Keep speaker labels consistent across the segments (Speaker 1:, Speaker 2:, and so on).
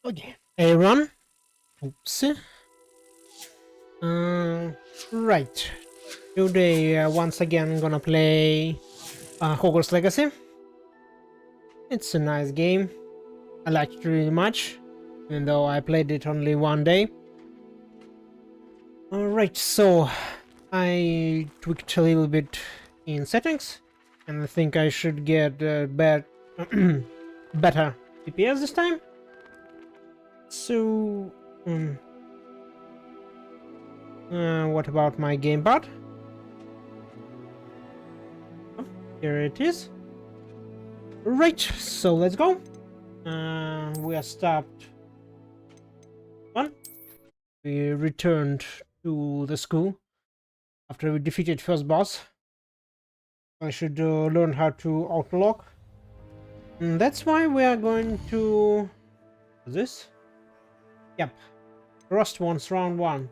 Speaker 1: Okay, hey everyone. Oops. Right. Today, once again, gonna play Hogwarts Legacy. It's a nice game. I like it really much, even though I played it only one day. Alright, so I tweaked a little bit in settings, and I think I should get better DPS this time. So, what about my gamepad? Oh, here it is. Right, so let's go. We are stopped. One. We returned to the school after we defeated first boss. I should learn how to outlock. And that's why we are going to this. Yep, Rust once round one.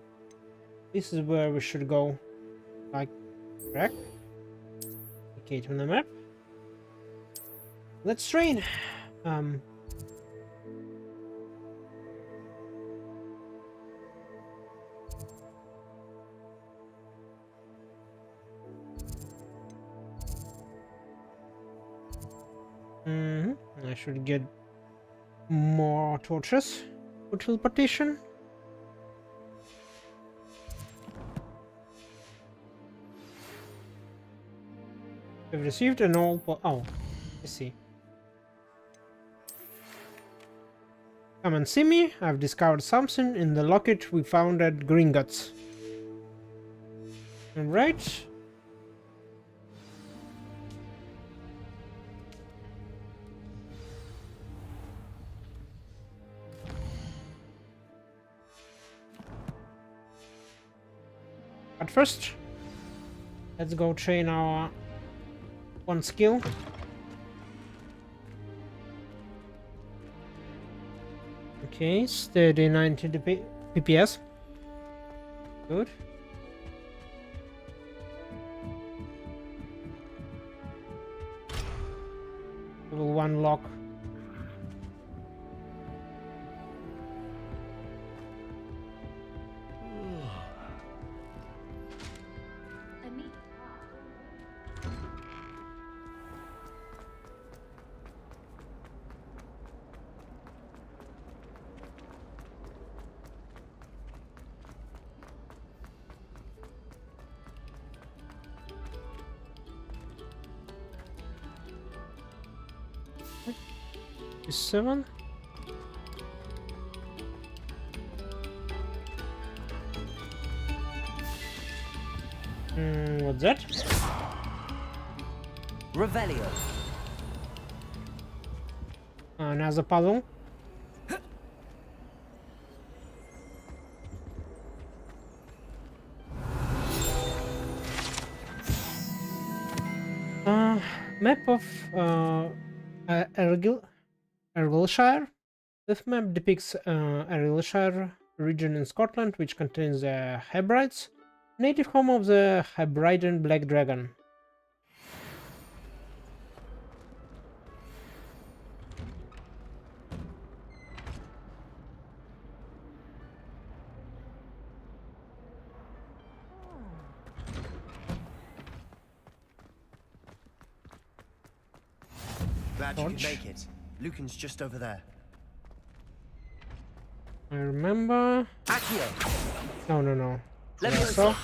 Speaker 1: This is where we should go. Like, correct? Okay, to the map. Let's train. I should get more torches for teleportation. We've received an all. Oh, I see. Come and see me. I've discovered something in the locket we found at Gringotts. Alright. But first, let's go train our one skill. Okay, steady 90 PPS. Good. Level 1 lock. Is 7. What's that?
Speaker 2: Revelio.
Speaker 1: Another puzzle. Map of Argyllshire. This map depicts Argyllshire region in Scotland, which contains the Hebrides, native home of the Hebridean Black Dragon.
Speaker 2: Glad you could make it. Lucan's just over there.
Speaker 1: I remember.
Speaker 2: Accio.
Speaker 1: No.
Speaker 2: Leviosa.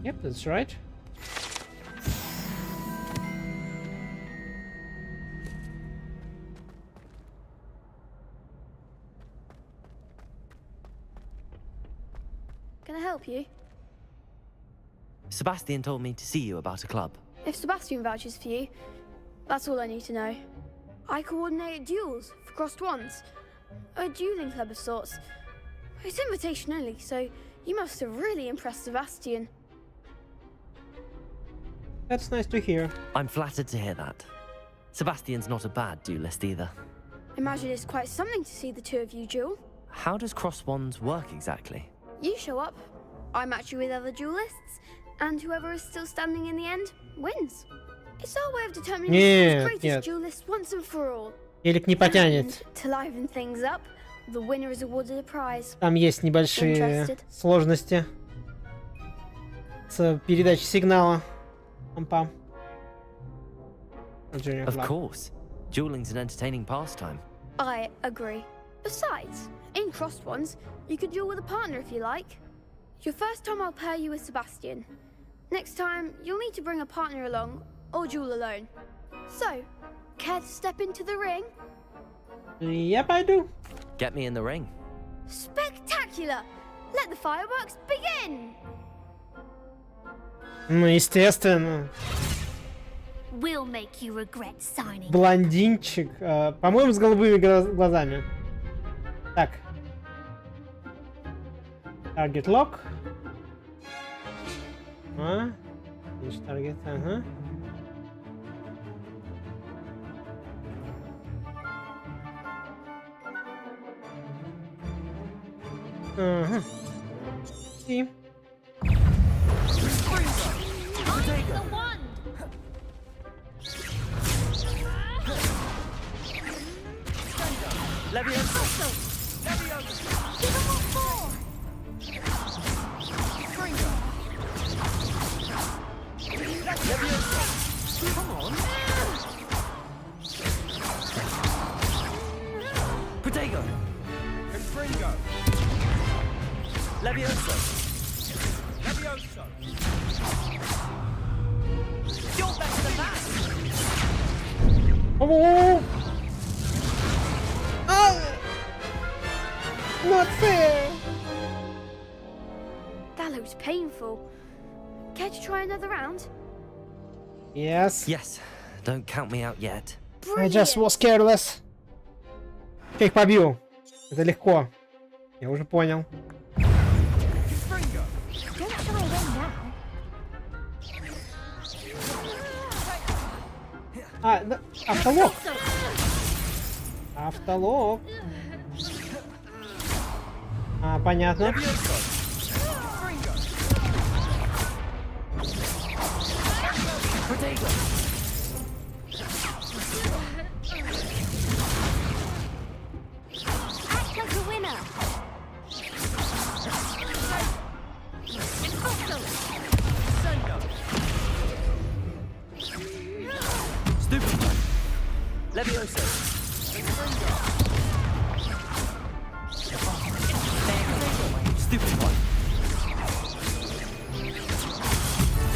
Speaker 1: Yep, that's right.
Speaker 3: Can I help you?
Speaker 2: Sebastian told me to see you about a club.
Speaker 3: If Sebastian vouches for you, that's all I need to know. I coordinate duels for crossed wands. A dueling club of sorts. It's invitation only, so you must have really impressed Sebastian.
Speaker 1: That's nice to hear.
Speaker 2: I'm flattered to hear that. Sebastian's not a bad duelist either.
Speaker 3: Imagine it's quite something to see the two of you duel.
Speaker 2: How does cross wands work exactly?
Speaker 3: You show up, I match you with other duelists, and whoever is still standing in the end wins. It's our way of determining who's the greatest duelist once and for all.
Speaker 1: Велик не потянет.
Speaker 3: And to liven things up, the winner is awarded a prize.
Speaker 1: Там есть небольшие
Speaker 3: Interested?
Speaker 1: сложности с передачей сигнала. Пам-пам.
Speaker 2: Of course. Dueling's an entertaining pastime.
Speaker 3: I agree. Besides, in crossed ones, you could duel with a partner if you like. Your first time I'll pair you with Sebastian. Next time, you'll need to bring a partner along, or duel alone. So, care to step into the ring?
Speaker 1: Я пойду.
Speaker 2: Get me in the ring.
Speaker 3: Spectacular! Let the fireworks begin!
Speaker 1: Ну, естественно.
Speaker 4: We'll make you regret signing.
Speaker 1: Блондинчик. По-моему, с голубыми глазами. Так. Target lock. Finish target, ага. Ага. И...
Speaker 4: The wand.
Speaker 2: Leviosa!
Speaker 4: Give him what for.
Speaker 2: Leviosa! Come on! Protego!
Speaker 5: Confringo!
Speaker 2: Leviosa!
Speaker 5: Levioso!
Speaker 2: You're better than that!
Speaker 1: Oh! Not fair!
Speaker 3: That looks painful. Care to try another round?
Speaker 1: Yes.
Speaker 2: Yes, don't count me out yet.
Speaker 1: I just was careless. Я их побью. Это легко. Я уже понял.
Speaker 5: Confringo!
Speaker 4: Don't try them now.
Speaker 1: Да, автолог. Автолог. Понятно.
Speaker 2: Protego!
Speaker 4: Act like a winner.
Speaker 2: Stupid one! Leviosa! Stupid one!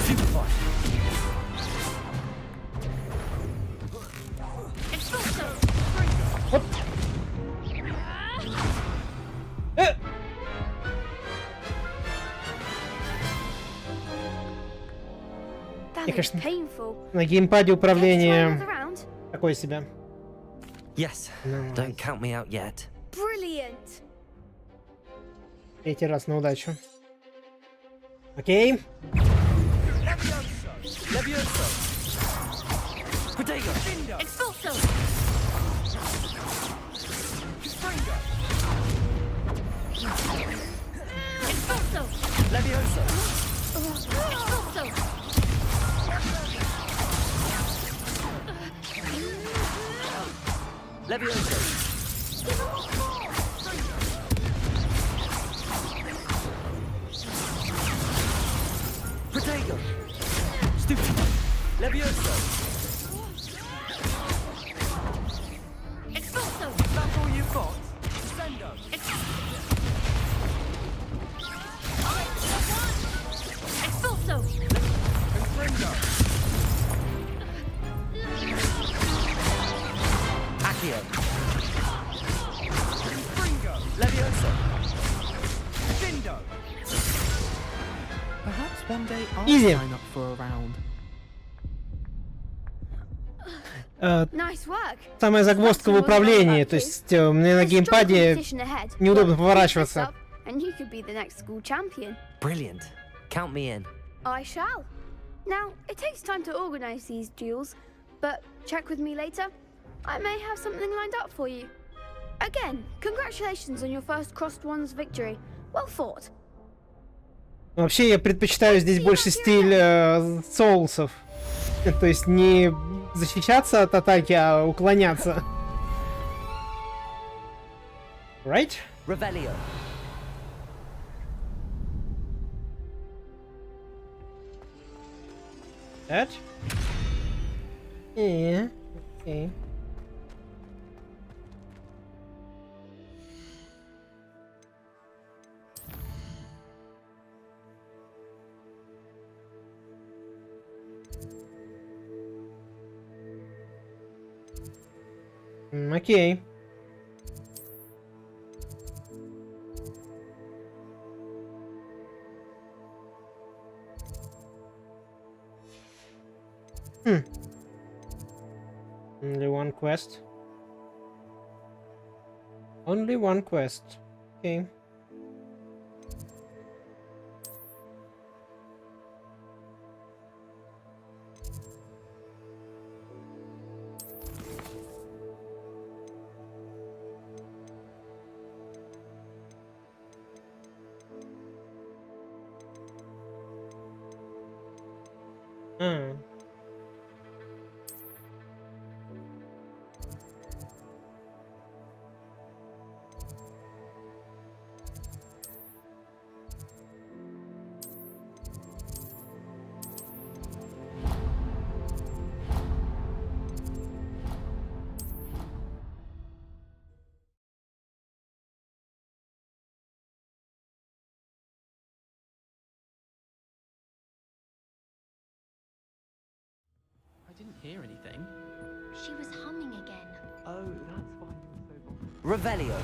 Speaker 2: Stupid one!
Speaker 1: Оп.
Speaker 3: That
Speaker 1: Я,
Speaker 3: looks
Speaker 1: конечно,
Speaker 3: painful.
Speaker 1: на геймпаде
Speaker 3: Care to try
Speaker 1: управление
Speaker 3: another round?
Speaker 1: такое себе.
Speaker 2: Yes,
Speaker 1: No.
Speaker 2: don't count me out yet.
Speaker 3: Brilliant!
Speaker 1: Третий раз на удачу. Окей.
Speaker 2: Leviosa! Protego!
Speaker 4: Expulso. Expulso.
Speaker 2: Leviosa!
Speaker 4: Expulso.
Speaker 2: Leviosa! Protego! Stupid one! Leviosa!
Speaker 4: Expulso.
Speaker 5: That's all you've got? Sendo!
Speaker 4: Expulso.
Speaker 5: Confringo!
Speaker 2: Accio!
Speaker 5: Confringo!
Speaker 2: Leviosa!
Speaker 5: Dindo!
Speaker 6: Perhaps one day I'll
Speaker 1: Easy.
Speaker 6: sign up for a round.
Speaker 3: Nice work.
Speaker 1: Самая загвоздка в управлении, то есть мне на
Speaker 3: There's strong
Speaker 1: геймпаде
Speaker 3: competition ahead.
Speaker 1: неудобно
Speaker 3: Keep this
Speaker 1: поворачиваться.
Speaker 3: up, and you could be the next school champion.
Speaker 2: Brilliant. Count me in.
Speaker 3: I shall. Now, it takes time to organize these duels, but check with me later. I may have something lined up for you. Again, congratulations on your first Crossed Ones victory. Well fought.
Speaker 1: Вообще я предпочитаю здесь больше стиль соусов. То есть не защищаться от атаки, а уклоняться. Right?
Speaker 2: Revelio.
Speaker 1: That. Yeah. Okay. Okay. Only one quest. Only one quest. Okay. Hmm.
Speaker 6: I didn't hear anything.
Speaker 4: She was humming again.
Speaker 6: Oh, that's why you were so bothered.
Speaker 2: Revelio.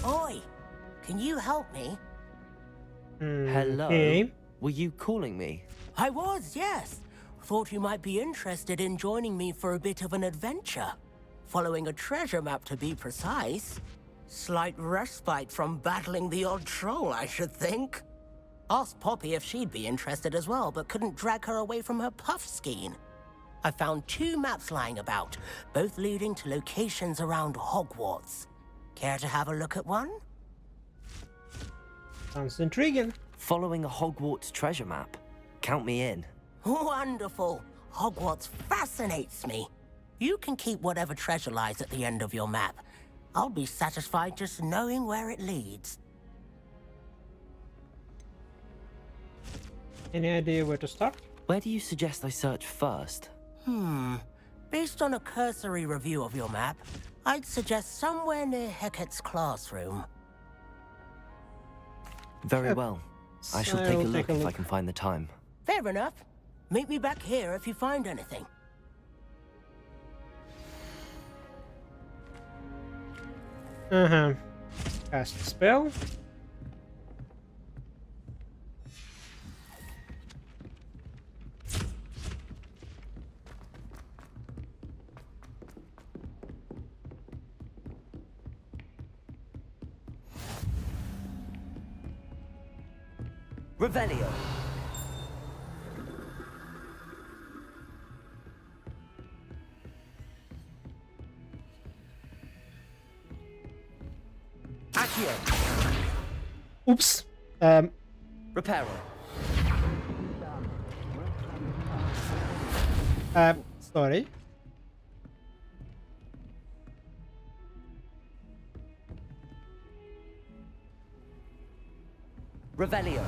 Speaker 7: Oi, can you help me?
Speaker 2: Hello.
Speaker 1: Okay.
Speaker 2: Were you calling me?
Speaker 7: I was, yes. Thought you might be interested in joining me for a bit of an adventure. Following a treasure map, to be precise. Slight respite from battling the odd troll, I should think. Asked Poppy if she'd be interested as well, but couldn't drag her away from her puff skein. I found 2 maps lying about, both leading to locations around Hogwarts. Care to have a look at one?
Speaker 1: Sounds intriguing.
Speaker 2: Following a Hogwarts treasure map. Count me in.
Speaker 7: Wonderful. Hogwarts fascinates me. You can keep whatever treasure lies at the end of your map. I'll be satisfied just knowing where it leads.
Speaker 1: Any idea where to start?
Speaker 2: Where do you suggest I search first?
Speaker 7: Based on a cursory review of your map, I'd suggest somewhere near Hecat's classroom.
Speaker 2: Very well. I shall take a
Speaker 1: I'll
Speaker 2: look
Speaker 1: take a
Speaker 2: if I
Speaker 1: look.
Speaker 2: can find the time.
Speaker 7: Fair enough. Meet me back here if you find anything.
Speaker 1: Cast a spell.
Speaker 2: Revelio. Accio.
Speaker 1: Oops.
Speaker 2: Reparo.
Speaker 1: Sorry.
Speaker 2: Revelio.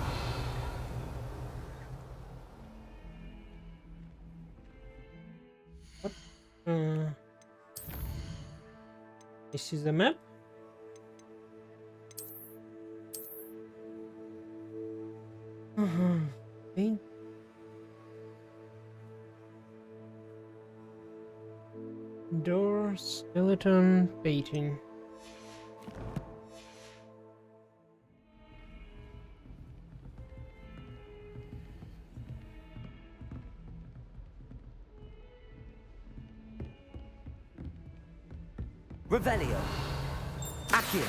Speaker 1: This is the map. Okay. Door, skeleton, baiting.
Speaker 2: Revelio. Accio.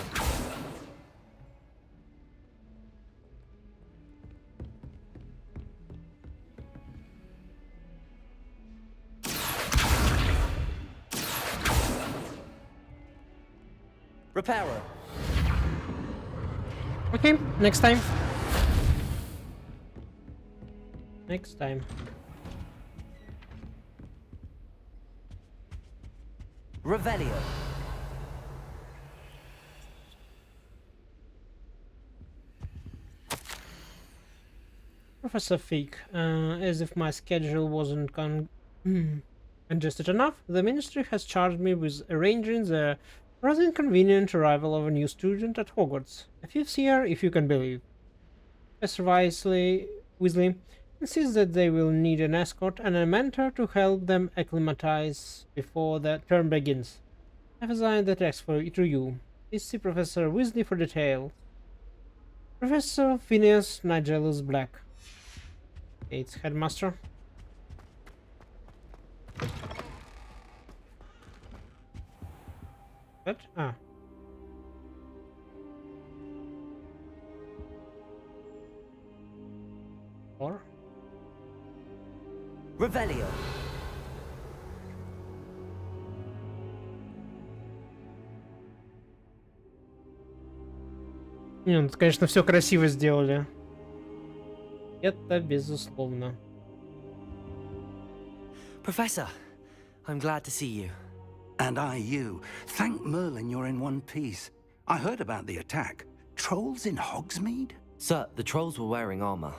Speaker 2: Reparo.
Speaker 1: Okay, next time. next time.
Speaker 2: Revelio.
Speaker 1: Professor Fig, as if my schedule wasn't congested enough, the Ministry has charged me with arranging the rather inconvenient arrival of a new student at Hogwarts. A fifth year, if you can believe. Professor Weasley insists that they will need an escort and a mentor to help them acclimatize before the term begins. I've assigned the text to you. Please see Professor Weasley for details. Professor Phineas Nigelus Black. Okay, it's Headmaster. What? Ah. Or?
Speaker 2: Revelio.
Speaker 1: Не, ну, конечно, все красиво сделали. Это безусловно.
Speaker 2: Professor, I'm glad to see you.
Speaker 8: And I you. Thank Merlin you're in one piece. I heard about the attack. Trolls in Hogsmeade?
Speaker 2: Sir, the trolls were wearing armor.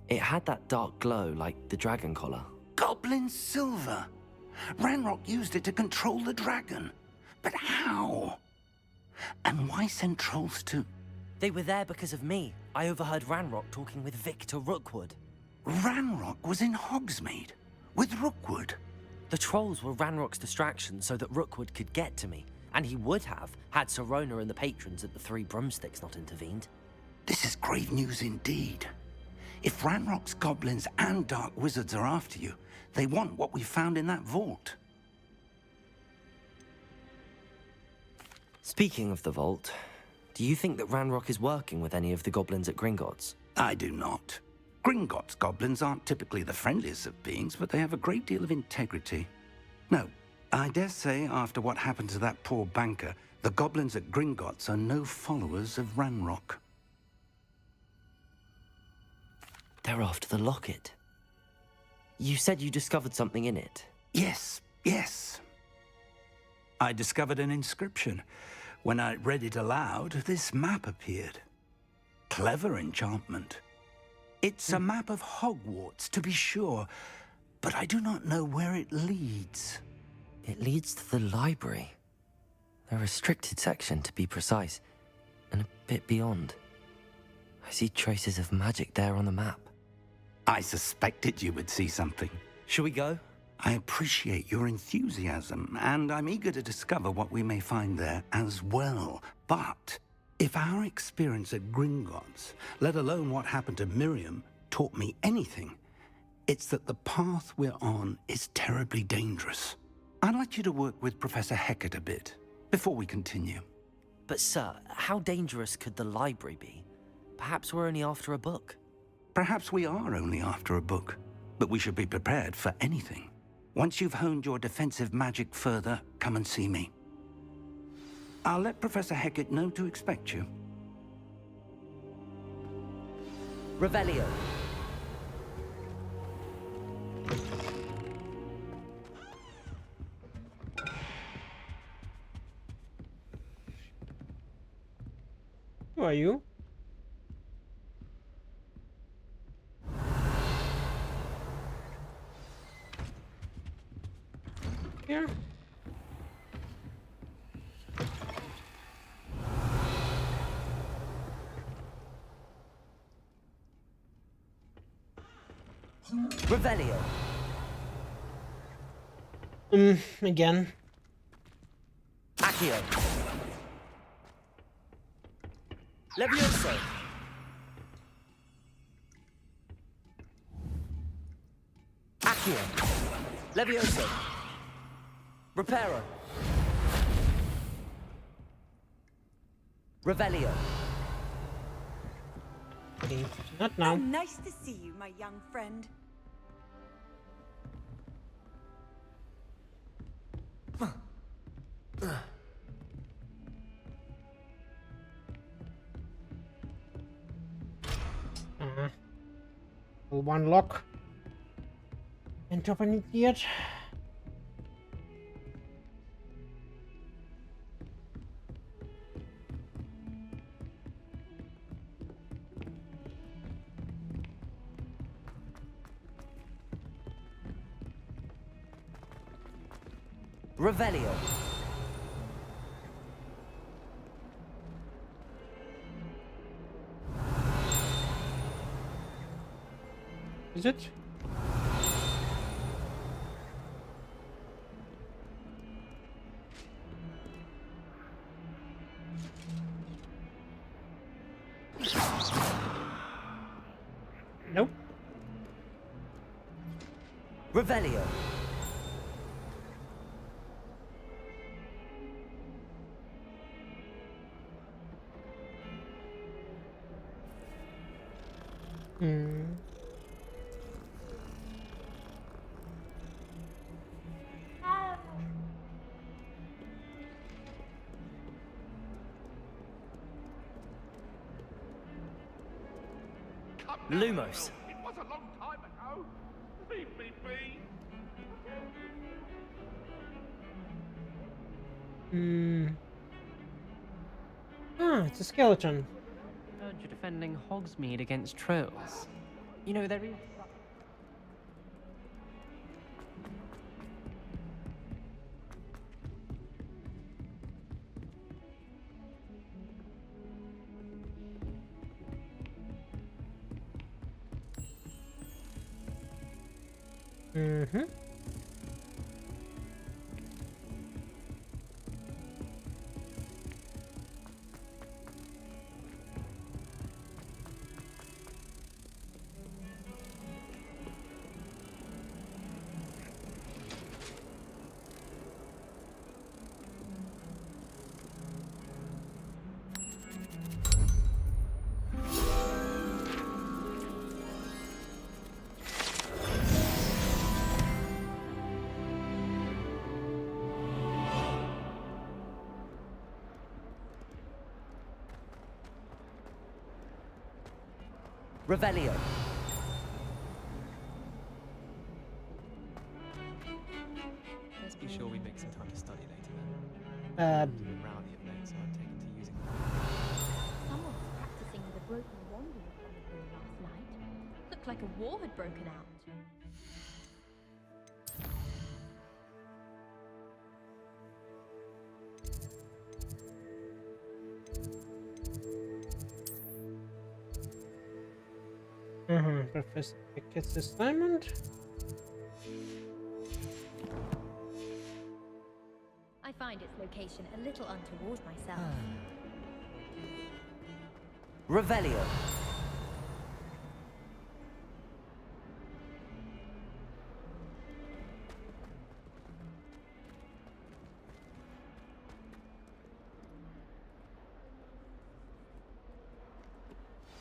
Speaker 2: It had that dark glow like the dragon collar.
Speaker 8: Goblin silver. Ranrock used it to control the dragon. But how? And why send trolls to...
Speaker 2: They were there because of me. I overheard Ranrock talking with Victor Rookwood.
Speaker 8: Ranrock was in Hogsmeade? With Rookwood?
Speaker 2: The trolls were Ranrock's distraction so that Rookwood could get to me. And he would have, had Sirona and the patrons at the Three Broomsticks not intervened.
Speaker 8: This is grave news indeed. If Ranrock's goblins and dark wizards are after you, they want what we found in that vault.
Speaker 2: Speaking of the vault, do you think that Ranrock is working with any of the goblins at Gringotts?
Speaker 8: I do not. Gringotts goblins aren't typically the friendliest of beings, but they have a great deal of integrity. No, I dare say after what happened to that poor banker, the goblins at Gringotts are no followers of Ranrock.
Speaker 2: They're after the locket. You said you discovered something in it.
Speaker 8: Yes, yes. I discovered an inscription. When I read it aloud, this map appeared. Clever enchantment. It's a map of Hogwarts, to be sure, but I do not know where it leads.
Speaker 2: It leads to the library. The restricted section, to be precise, and a bit beyond. I see traces of magic there on the map.
Speaker 8: I suspected you would see something.
Speaker 2: Shall we go?
Speaker 8: I appreciate your enthusiasm, and I'm eager to discover what we may find there as well. But if our experience at Gringotts, let alone what happened to Miriam, taught me anything, it's that the path we're on is terribly dangerous. I'd like you to work with Professor Hecat a bit before we continue.
Speaker 2: But sir, how dangerous could the library be? Perhaps we're only after a book.
Speaker 8: Perhaps we are only after a book, but we should be prepared for anything. Once you've honed your defensive magic further, come and see me. I'll let Professor Hecat know to expect you.
Speaker 2: Revelio.
Speaker 1: Who are you? Here.
Speaker 2: Revelio.
Speaker 1: Again.
Speaker 2: Accio. Levioso. Accio. Levioso. Reparo. Revelio.
Speaker 1: Okay, not now.
Speaker 9: Nice to see you, my young friend.
Speaker 1: One lock. Can't open it yet.
Speaker 2: Revelio.
Speaker 1: Is it? Nope.
Speaker 2: Revelio.
Speaker 1: Hmm.
Speaker 2: Lumos.
Speaker 10: It was a long time ago. Leave me be.
Speaker 1: Hmm. Ah, it's a skeleton.
Speaker 6: Heard you're defending Hogsmeade against trolls. You know, there is...
Speaker 1: Mm-hmm.
Speaker 2: Revelio.
Speaker 6: Let's be sure we make some time to study later then.
Speaker 1: Uh,
Speaker 6: Doing rowdy of late, so I've taken to using them.
Speaker 11: Someone was practicing with a broken wand in the common room last night. Looked like a war had broken out.
Speaker 1: Professor Pickett's assignment.
Speaker 11: I find its location a little untoward myself.
Speaker 2: Revelio.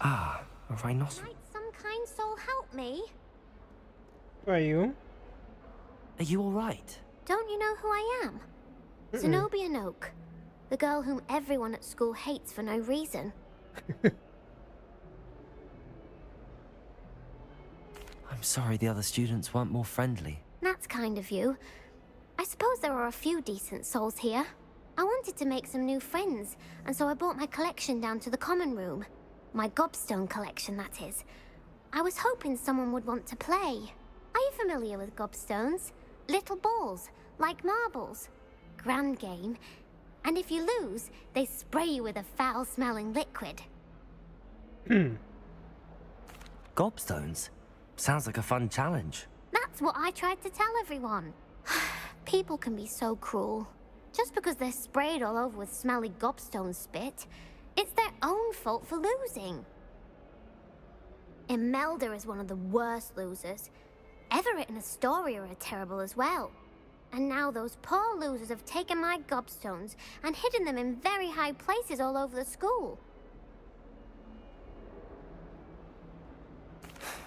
Speaker 2: Ah, a rhinoceros.
Speaker 4: Might some kind soul help me?
Speaker 1: Who are you?
Speaker 2: Are you all right?
Speaker 4: Don't you know who I am? Zenobia Noak, the girl whom everyone at school hates for no reason.
Speaker 2: I'm sorry the other students weren't more friendly.
Speaker 4: That's kind of you. I suppose there are a few decent souls here. I wanted to make some new friends, and so I brought my collection down to the common room. My gobstone collection, that is. I was hoping someone would want to play. Are you familiar with gobstones? Little balls, like marbles. Grand game. And if you lose, they spray you with a foul-smelling liquid.
Speaker 2: Gobstones? Sounds like a fun challenge.
Speaker 4: That's what I tried to tell everyone. People can be so cruel. Just because they're sprayed all over with smelly gobstone spit, it's their own fault for losing. Imelda is one of the worst losers. Everett and Astoria are terrible as well. And now those poor losers have taken my gobstones and hidden them in very high places all over the school.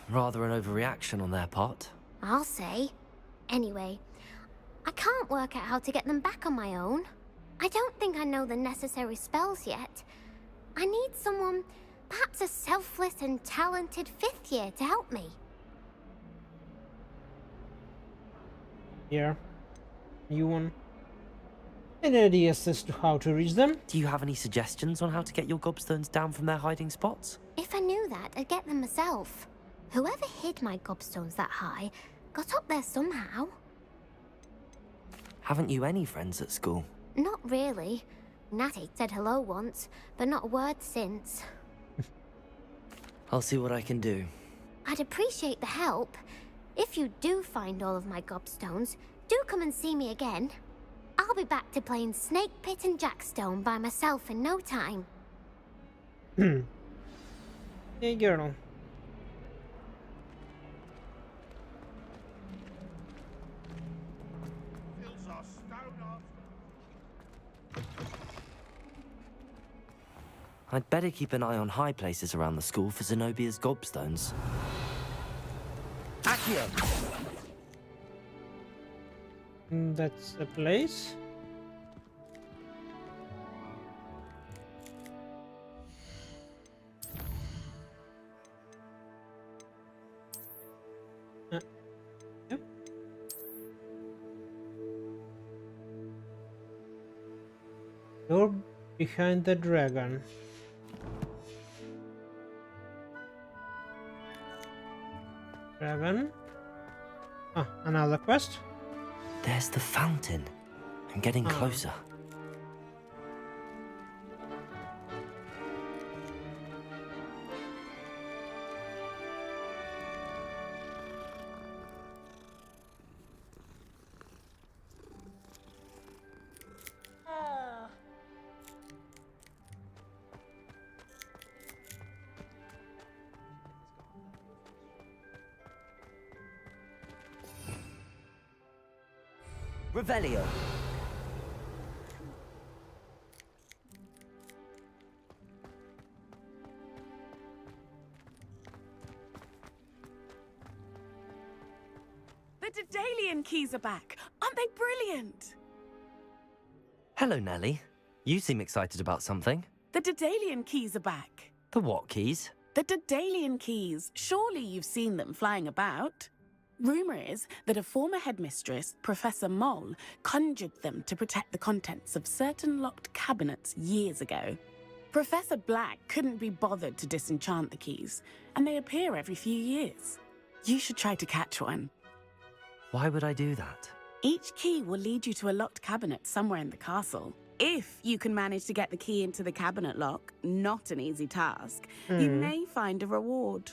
Speaker 2: Rather an overreaction on their part.
Speaker 4: I'll say. Anyway, I can't work out how to get them back on my own. I don't think I know the necessary spells yet. I need someone, perhaps a selfless and talented 5th year to help me.
Speaker 1: Here. You one. Any ideas as to how to reach them?
Speaker 2: Do you have any suggestions on how to get your gobstones down from their hiding spots?
Speaker 4: If I knew that, I'd get them myself. Whoever hid my gobstones that high got up there somehow.
Speaker 2: Haven't you any friends at school?
Speaker 4: Not really. Natty said hello once, but not a word since.
Speaker 2: I'll see what I can do.
Speaker 4: I'd appreciate the help. If you do find all of my gobstones, do come and see me again. I'll be back to playing Snake Pit and Jackstone by myself in no time.
Speaker 1: Hey girl.
Speaker 10: Hills are stone after.
Speaker 2: I'd better keep an eye on high places around the school for Zenobia's gobstones. Accio!
Speaker 1: That's the place. Yep. Door behind the dragon. Dragon. Ah, another quest.
Speaker 2: There's the fountain. I'm getting closer. Revelio.
Speaker 12: The Daedalian keys are back. Aren't they brilliant?
Speaker 2: Hello, Nellie. You seem excited about something.
Speaker 12: The Daedalian keys are back.
Speaker 2: The what keys?
Speaker 12: The Daedalian keys. Surely you've seen them flying about. Rumour is that a former headmistress, Professor Moll, conjured them to protect the contents of certain locked cabinets years ago. Professor Black couldn't be bothered to disenchant the keys, and they appear every few years. You should try to catch one.
Speaker 2: Why would I do that?
Speaker 12: Each key will lead you to a locked cabinet somewhere in the castle. If you can manage to get the key into the cabinet lock, not an easy task, you may find a reward.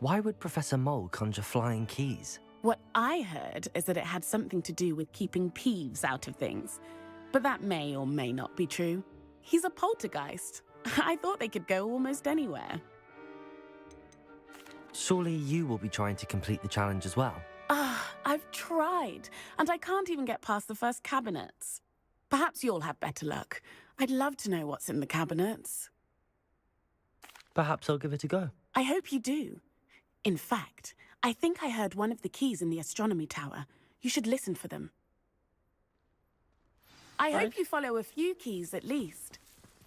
Speaker 2: Why would Professor Mole conjure flying keys?
Speaker 12: What I heard is that it had something to do with keeping Peeves out of things. But that may or may not be true. He's a poltergeist. I thought they could go almost anywhere.
Speaker 2: Surely you will be trying to complete the challenge as well.
Speaker 12: I've tried, and I can't even get past the first cabinets. Perhaps you'll have better luck. I'd love to know what's in the cabinets.
Speaker 2: Perhaps I'll give it a go.
Speaker 12: I hope you do. In fact, I think I heard one of the keys in the astronomy tower. You should listen for them. I hope you follow a few keys at least.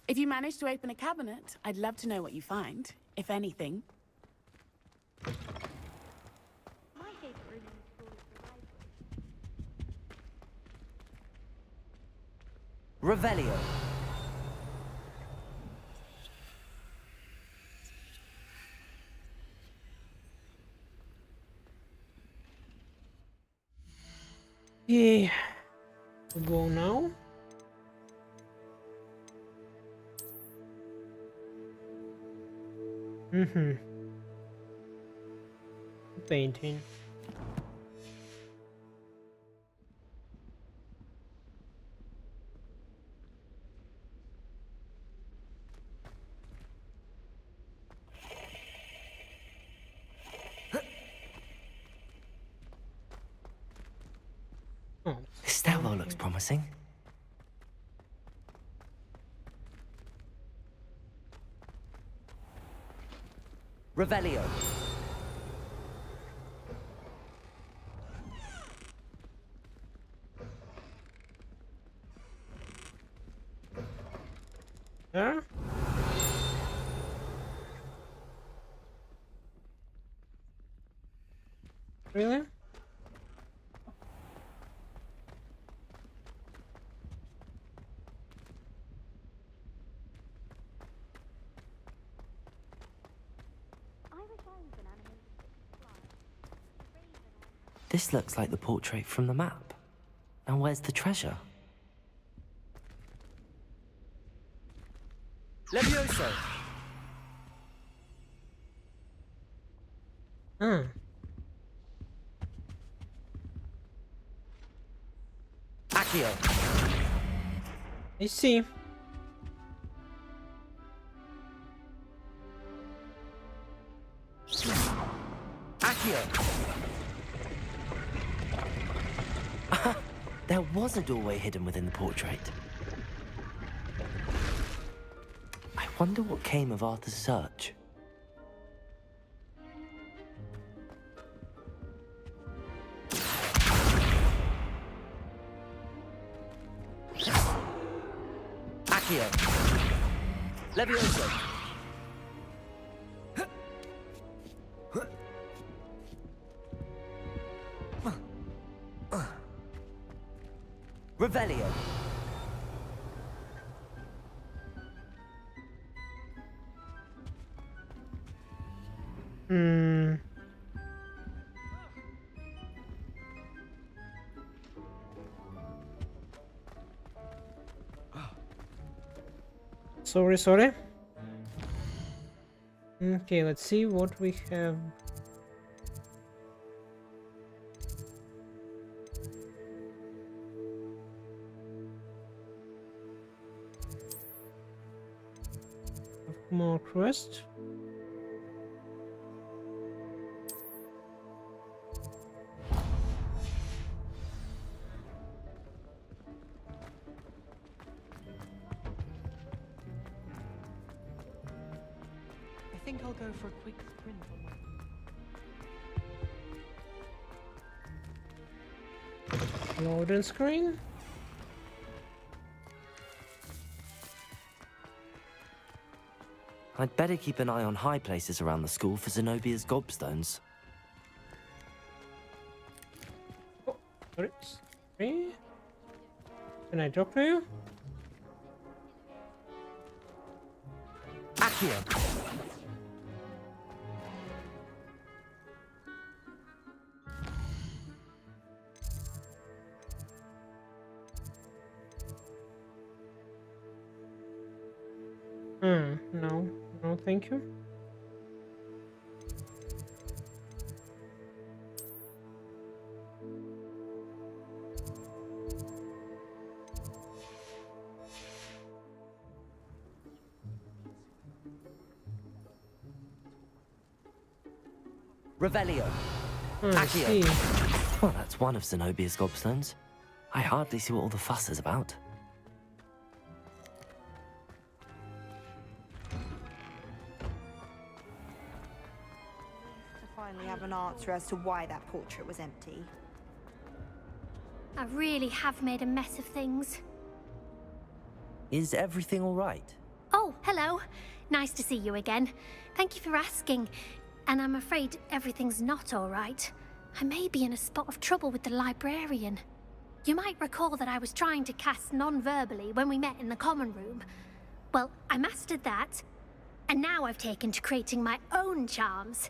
Speaker 12: If you manage to open a cabinet, I'd love to know what you find, if anything.
Speaker 11: My favorite room in school is the library.
Speaker 2: Revelio.
Speaker 1: Yeah. Go now. Painting. Oh,
Speaker 2: This stairwell looks promising. Revelio.
Speaker 1: there. Really?
Speaker 2: This looks like the portrait from the map. Now where's the treasure?
Speaker 5: Levioso!
Speaker 1: Hmm.
Speaker 2: Accio!
Speaker 1: I see.
Speaker 2: Accio! There was a doorway hidden within the portrait. I wonder what came of Arthur's search. Accio! Levioso! Revelio!
Speaker 1: Hmm. Sorry. Okay, let's see what we have. More quest.
Speaker 6: I think I'll go for a quick sprint on my...
Speaker 1: Loading screen.
Speaker 2: I'd better keep an eye on high places around the school for Zenobia's gobstones.
Speaker 1: Oh, sorry. Can I talk to you?
Speaker 2: Accio!
Speaker 1: No, thank you.
Speaker 2: Revelio!
Speaker 1: I see.
Speaker 2: Well, that's one of Zenobia's gobstones. I hardly see what all the fuss is about.
Speaker 9: Finally have an answer as to why that portrait was empty.
Speaker 4: I really have made a mess of things.
Speaker 2: Is everything all right?
Speaker 4: Oh, hello. Nice to see you again. Thank you for asking. And I'm afraid everything's not all right. I may be in a spot of trouble with the librarian. You might recall that I was trying to cast non-verbally when we met in the common room. Well, I mastered that. And now I've taken to creating my own charms.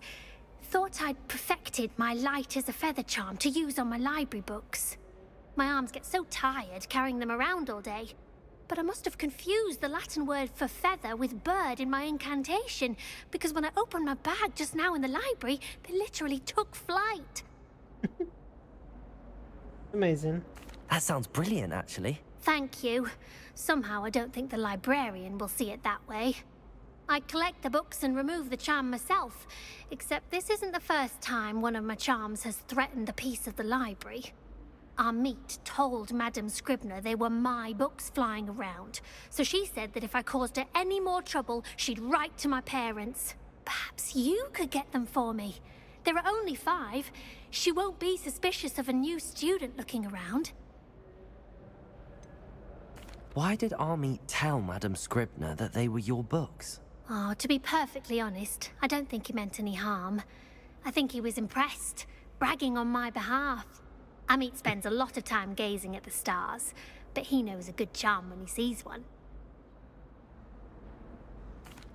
Speaker 4: Thought I'd perfected my light as a feather charm to use on my library books. My arms get so tired carrying them around all day. But I must have confused the Latin word for feather with bird in my incantation, because when I opened my bag just now in the library, they literally took flight.
Speaker 1: Amazing.
Speaker 2: That sounds brilliant, actually.
Speaker 4: Thank you. Somehow I don't think the librarian will see it that way. I collect the books and remove the charm myself, except this isn't the first time one of my charms has threatened the peace of the library. Amit told Madame Scribner they were my books flying around, so she said that if I caused her any more trouble, she'd write to my parents. Perhaps you could get them for me. There are only 5. She won't be suspicious of a new student looking around.
Speaker 2: Why did Amit tell Madame Scribner that they were your books?
Speaker 4: Oh, to be perfectly honest, I don't think he meant any harm. I think he was impressed. bragging on my behalf. Amit spends a lot of time gazing at the stars, but he knows a good charm when he sees one.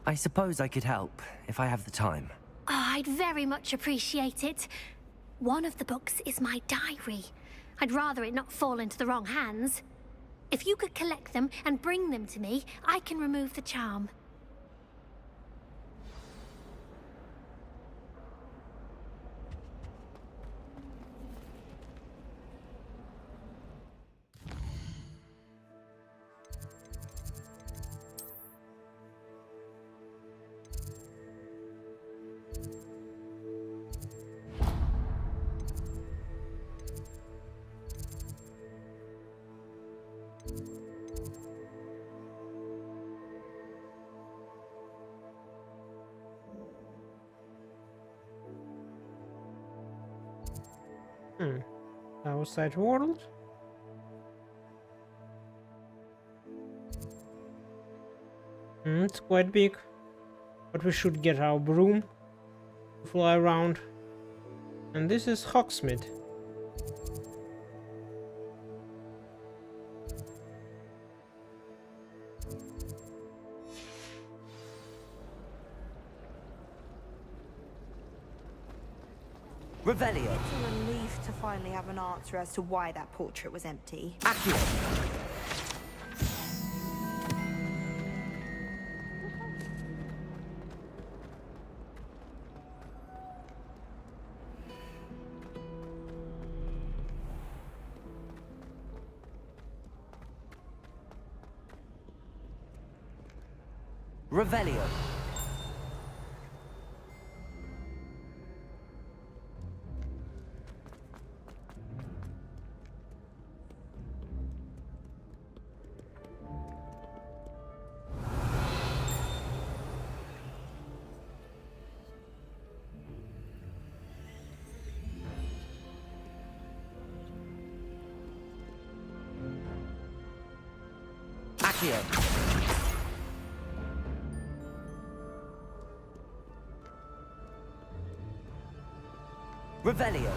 Speaker 2: I suppose I could help, if I have the time.
Speaker 4: Oh, I'd very much appreciate it. One of the books is my diary. I'd rather it not fall into the wrong hands. If you could collect them and bring them to me, I can remove the charm.
Speaker 1: Outside world. It's quite big, but we should get our broom to fly around. And this is Hogsmeade.
Speaker 2: Revelio.
Speaker 9: It's a relief to finally have an answer as to why that portrait was empty.
Speaker 2: Accio. Revelio. Accio. Revelio.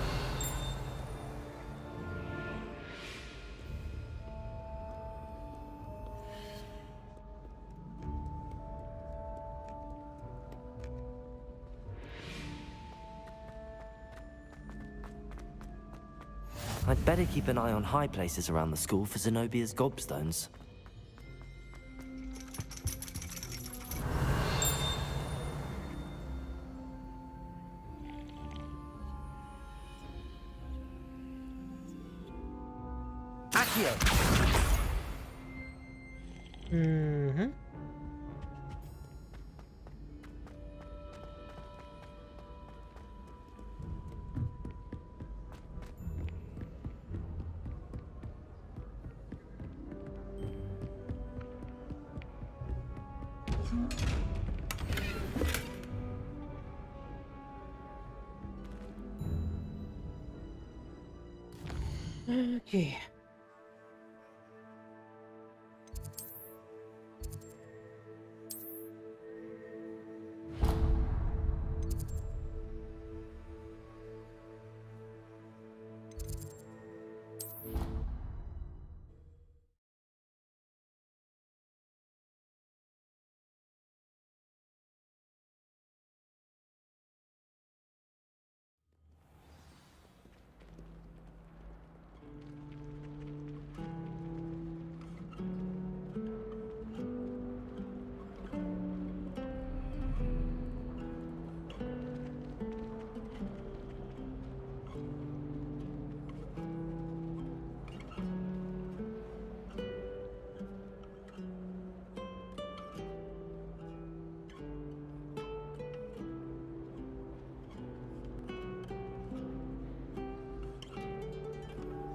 Speaker 2: I'd better keep an eye on high places around the school for Zenobia's gobstones. Accio.
Speaker 1: Okay.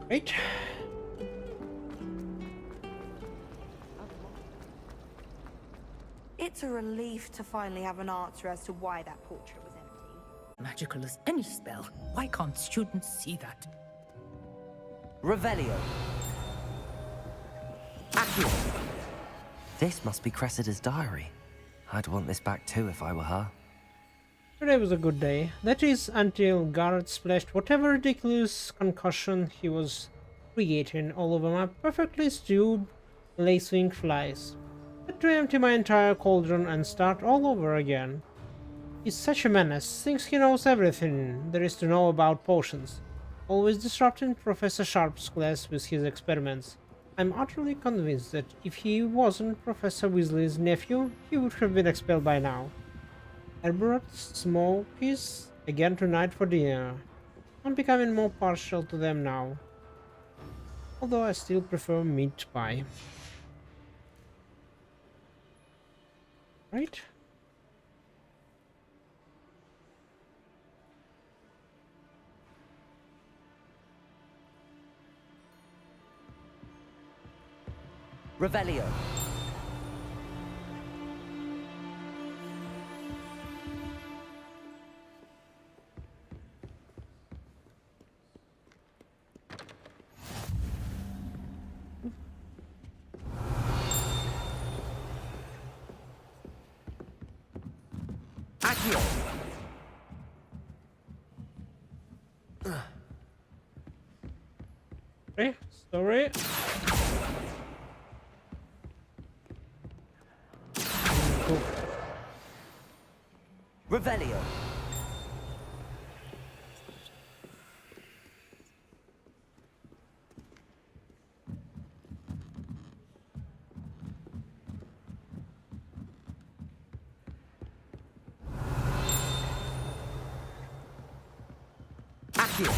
Speaker 1: Right.
Speaker 9: It's a relief to finally have an answer as to why that portrait was empty.
Speaker 13: Magical as any spell. Why can't students see that?
Speaker 2: Revelio. Accio. This must be Cressida's diary. I'd want this back too if I were her.
Speaker 1: Today was a good day. That is, until Garrett splashed whatever ridiculous concussion he was creating all over my perfectly stewed lacewing flies. But to empty my entire cauldron and start all over again. He's such a menace, thinks he knows everything there is to know about potions, always disrupting Professor Sharp's class with his experiments. I'm utterly convinced that if he wasn't Professor Weasley's nephew, he would have been expelled by now. I brought Smokies again tonight for dinner. I'm becoming more partial to them now, although I still prefer meat pie. Right?
Speaker 2: Revelio. Accio.
Speaker 1: Okay, sorry. Cool.
Speaker 2: Revelio. Accio.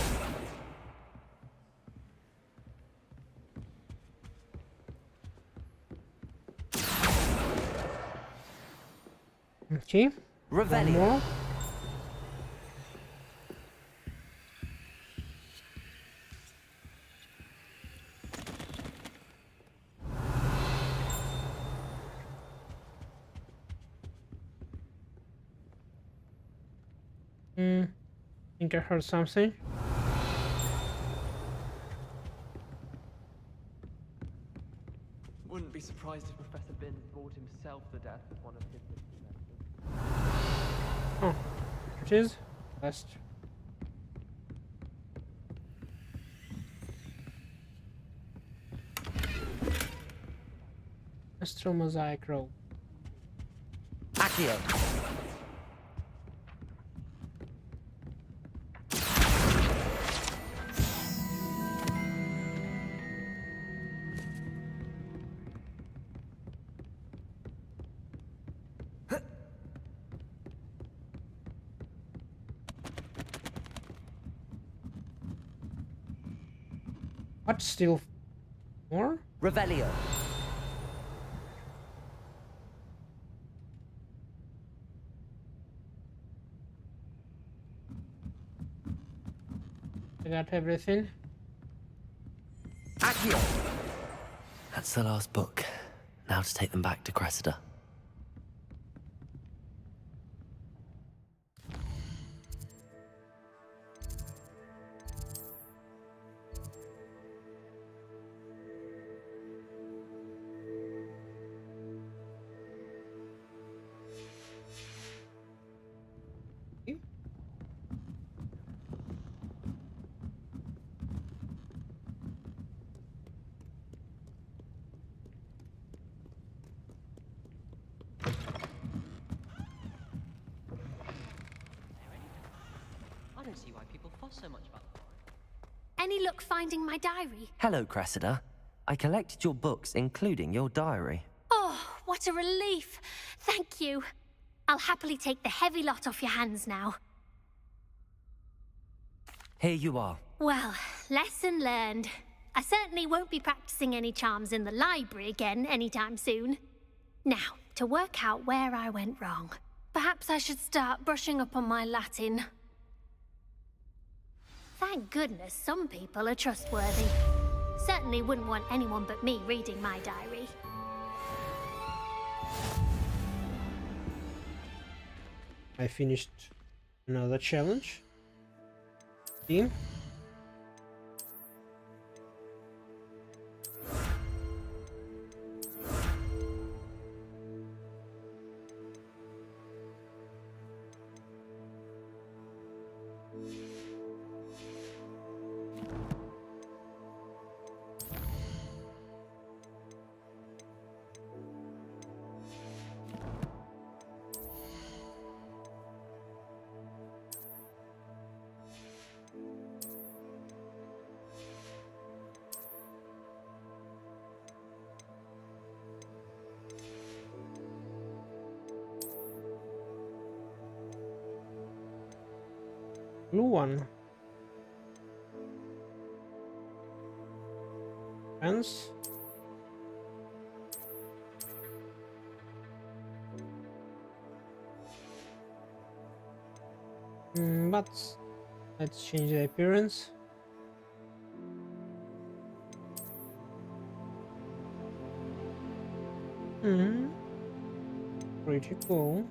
Speaker 1: Okay.
Speaker 2: Revelio.
Speaker 1: More. Think I heard something.
Speaker 6: Wouldn't be surprised if Professor Binns brought himself the death of one of his students.
Speaker 1: Oh, it is. Last. Astral Mosaic Roll.
Speaker 2: Accio.
Speaker 1: What? Still more?
Speaker 2: Revelio.
Speaker 1: I got everything.
Speaker 2: Accio. That's the last book. Now to take them back to Cressida.
Speaker 6: I don't see why people fuss so much about the diary.
Speaker 4: Any luck finding my diary?
Speaker 2: Hello, Cressida. I collected your books, including your diary.
Speaker 4: Oh, what a relief. Thank you. I'll happily take the heavy lot off your hands now.
Speaker 2: Here you are.
Speaker 4: Well, lesson learned. I certainly won't be practicing any charms in the library again anytime soon. Now, to work out where I went wrong. Perhaps I should start brushing up on my Latin. Thank goodness some people are trustworthy. Certainly wouldn't want anyone but me reading my diary.
Speaker 1: I finished another challenge. Team. Blue one. Fence. But let's change the appearance. Pretty cool.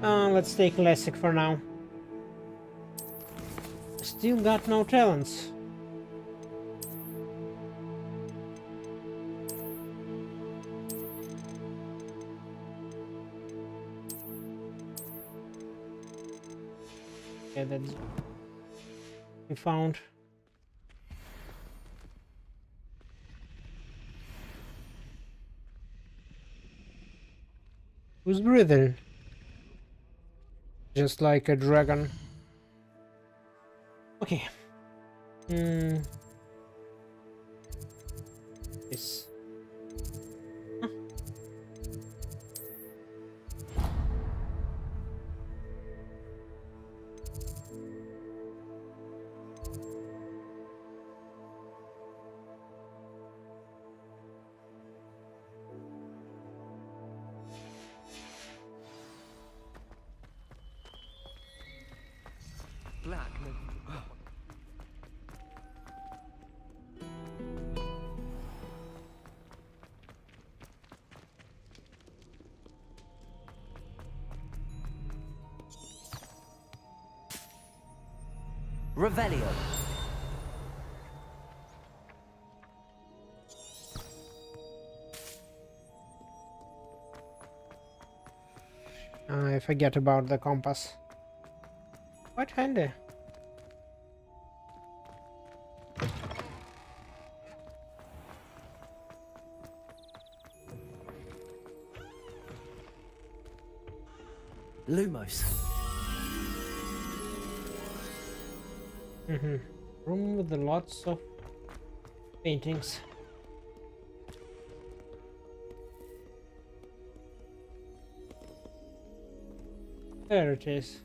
Speaker 1: Let's stay classic for now. Still got no talents. Yeah, that's we found. Who's breathing? Just like a dragon. Okay. Yes. Huh.
Speaker 2: Black. Revelio.
Speaker 1: I forget about the compass. Quite handy.
Speaker 2: Lumos.
Speaker 1: Room with lots of paintings. There it is.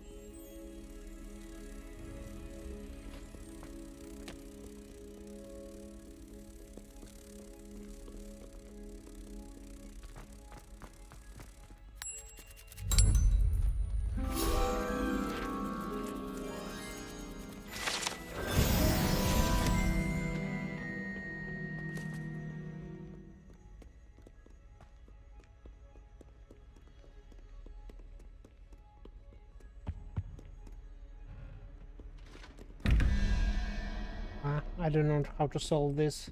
Speaker 1: I don't know how to solve this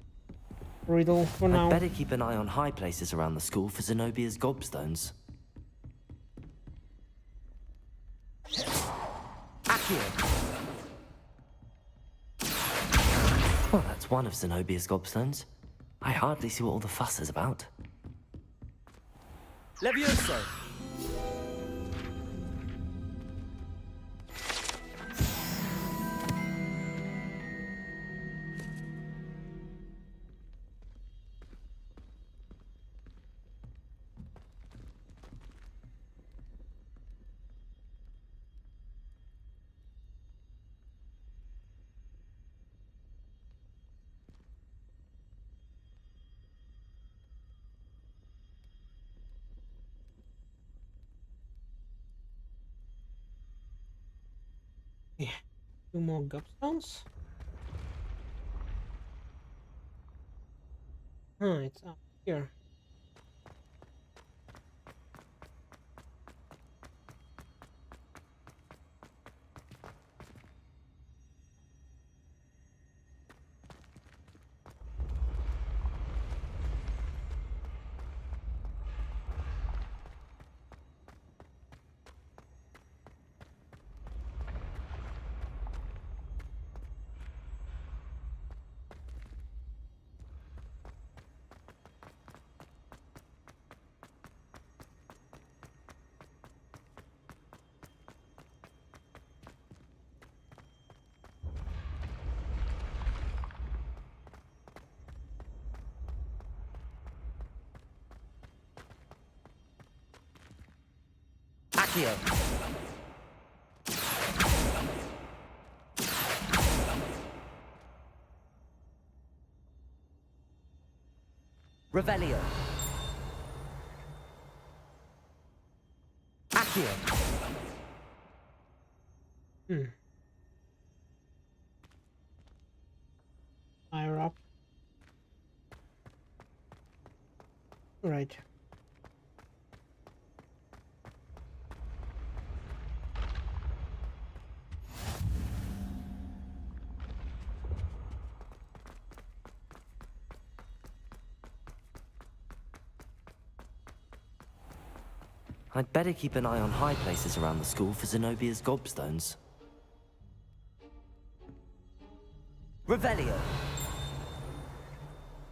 Speaker 1: riddle for now.
Speaker 2: I'd better keep an eye on high places around the school for Zenobia's gobstones. Accio! Well, that's one of Zenobia's gobstones. I hardly see what all the fuss is about.
Speaker 5: Levioso!
Speaker 1: Yeah, 2 more gobstones. It's up here.
Speaker 2: Accio. Revelio. Accio.
Speaker 1: Fire up. Right.
Speaker 2: I'd better keep an eye on high places around the school for Zenobia's gobstones. Revelio.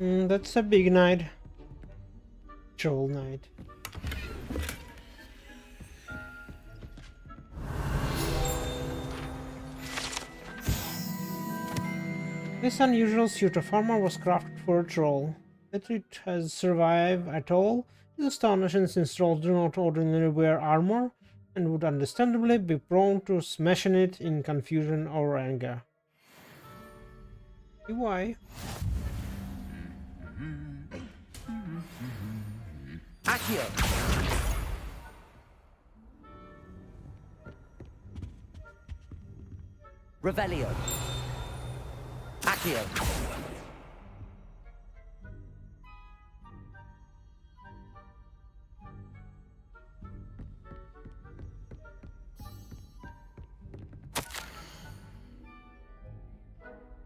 Speaker 1: That's a big night. Troll night. This unusual suit of armor was crafted for a troll. That it has survived at all is astonishing, since trolls do not ordinarily wear armor and would understandably be prone to smashing it in confusion or anger. Why?
Speaker 2: Accio. Revelio. Accio.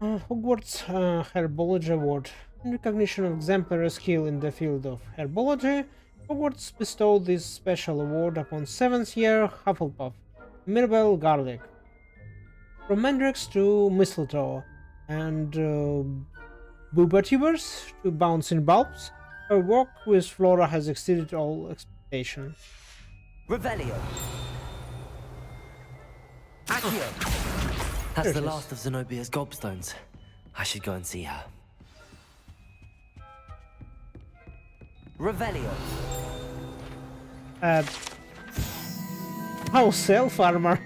Speaker 1: Hogwarts Herbology Award. In recognition of exemplary skill in the field of herbology, Hogwarts bestowed this special award upon 7th year Hufflepuff, Mirabelle Garlick. From mandrakes to mistletoe, and boobatubers to bouncing bulbs, her work with Flora has exceeded all expectation.
Speaker 2: Revelio. Accio. That's the last of Zenobia's gobstones. I should go and see her. Revelio.
Speaker 1: House elf armor.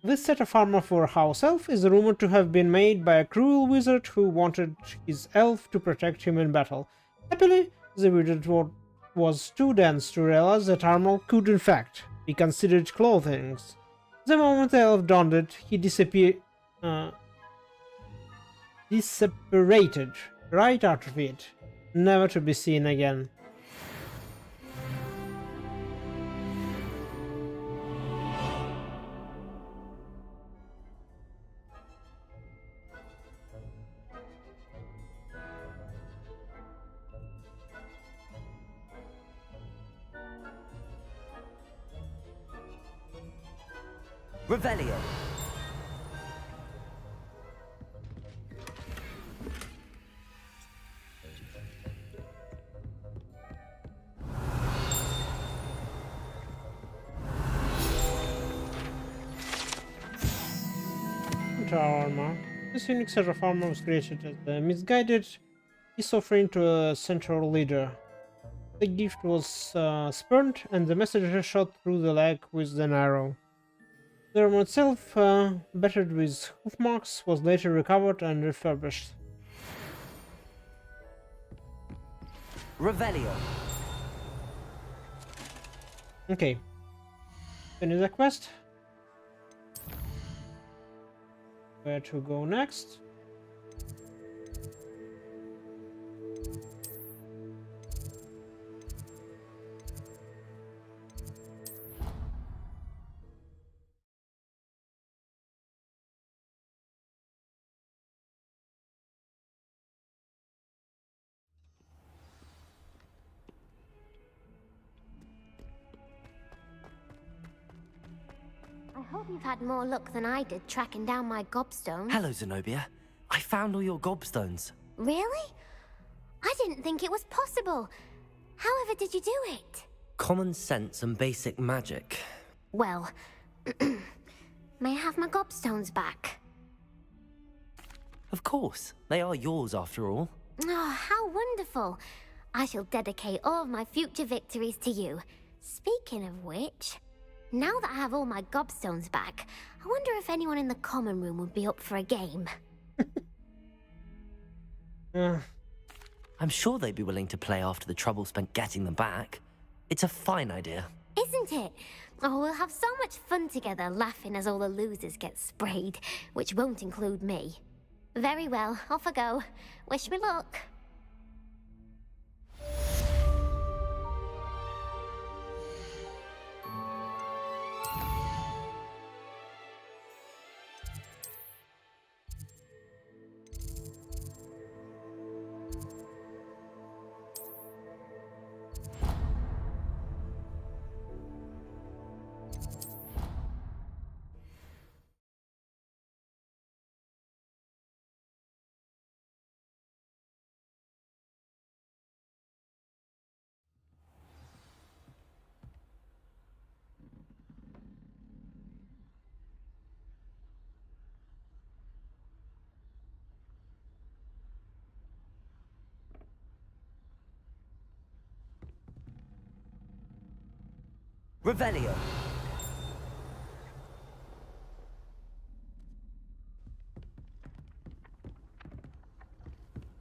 Speaker 1: This set of armor for House Elf is rumored to have been made by a cruel wizard who wanted his elf to protect him in battle. Happily, the wizard was too dense to realize that armor could in fact be considered clothing. The moment the elf donned it, he disapparated right out of it, never to be seen again.
Speaker 2: Revelio.
Speaker 1: Armor. This unique set of armor was created as a misguided peace offering to a central leader. The gift was spurned, and the messenger shot through the leg with an arrow. The armor itself, battered with hoof marks, was later recovered and refurbished.
Speaker 2: Revelio.
Speaker 1: Okay. Finish the quest. Where to go next?
Speaker 4: I hope you've had more luck than I did tracking down my gobstones.
Speaker 2: Hello, Zenobia. I found all your gobstones.
Speaker 4: Really? I didn't think it was possible. However did you do it?
Speaker 2: Common sense and basic magic.
Speaker 4: Well, may I have my gobstones back?
Speaker 2: Of course. They are yours after all.
Speaker 4: Oh, how wonderful. I shall dedicate all of my future victories to you. Speaking of which, now that I have all my gobstones back, I wonder if anyone in the common room would be up for a game.
Speaker 2: I'm sure they'd be willing to play after the trouble spent getting them back. It's a fine idea.
Speaker 4: Isn't it? Oh, we'll have so much fun together laughing as all the losers get sprayed, which won't include me. Very well, off I go. Wish me luck.
Speaker 2: Revelio.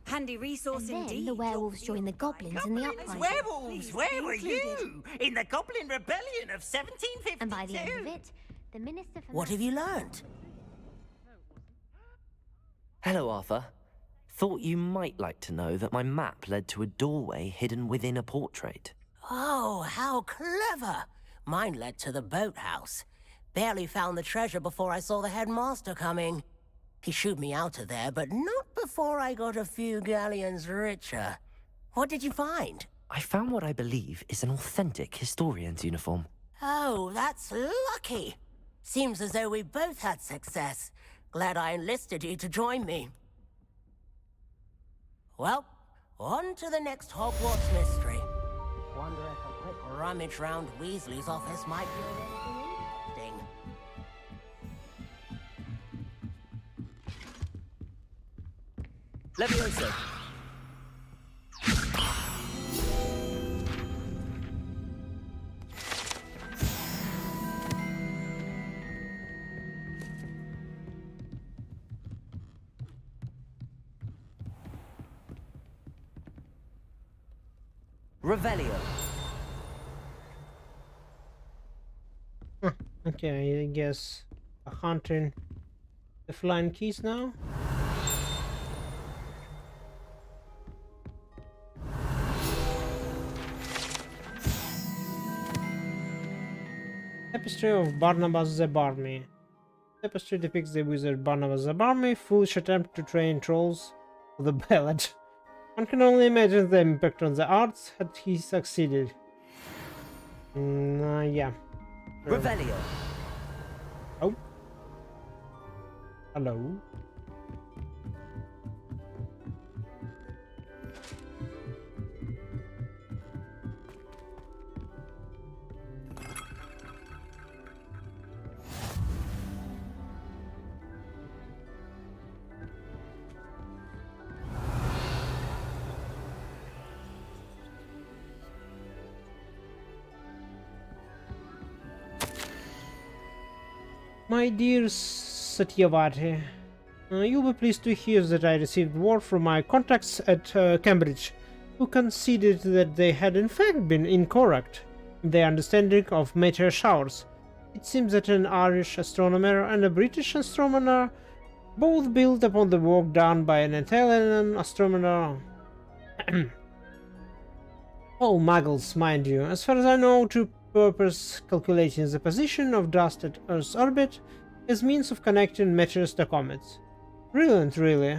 Speaker 14: Handy resource
Speaker 4: And then
Speaker 14: indeed.
Speaker 4: the werewolves join the goblins in the uprising.
Speaker 14: Werewolves, where were you? In the Goblin Rebellion of 1752.
Speaker 4: And by the end of it, the Minister for
Speaker 7: What have you learned?
Speaker 2: Hello, Arthur. Thought you might like to know that my map led to a doorway hidden within a portrait.
Speaker 7: Oh, how clever! Mine led to the boathouse. Barely found the treasure before I saw the headmaster coming. He shooed me out of there, but not before I got a few galleons richer. What did you find?
Speaker 2: I found what I believe is an authentic historian's uniform.
Speaker 7: Oh, that's lucky. Seems as though we both had success. Glad I enlisted you to join me. Well, on to the next Hogwarts mystery. Wonder if a quick rummage round Weasley's office might be anything interesting.
Speaker 2: Levioso. Revelio.
Speaker 1: Okay, I guess hunting the flying keys now. Tapestry of Barnabas Zabarmi. Tapestry depicts the wizard Barnabas Zabarmi, foolish attempt to train trolls for the ballad. One can only imagine the impact on the arts had he succeeded. Yeah.
Speaker 2: Revelio.
Speaker 1: Oh. Hello. My dear Satyavati, you'll be pleased to hear that I received word from my contacts at Cambridge, who conceded that they had in fact been incorrect in their understanding of meteor showers. It seems that an Irish astronomer and a British astronomer both built upon the work done by an Italian astronomer. All muggles, mind you. As far as I know, to purpose calculating the position of dust at Earth's orbit as means of connecting meteors to comets. Brilliant, really.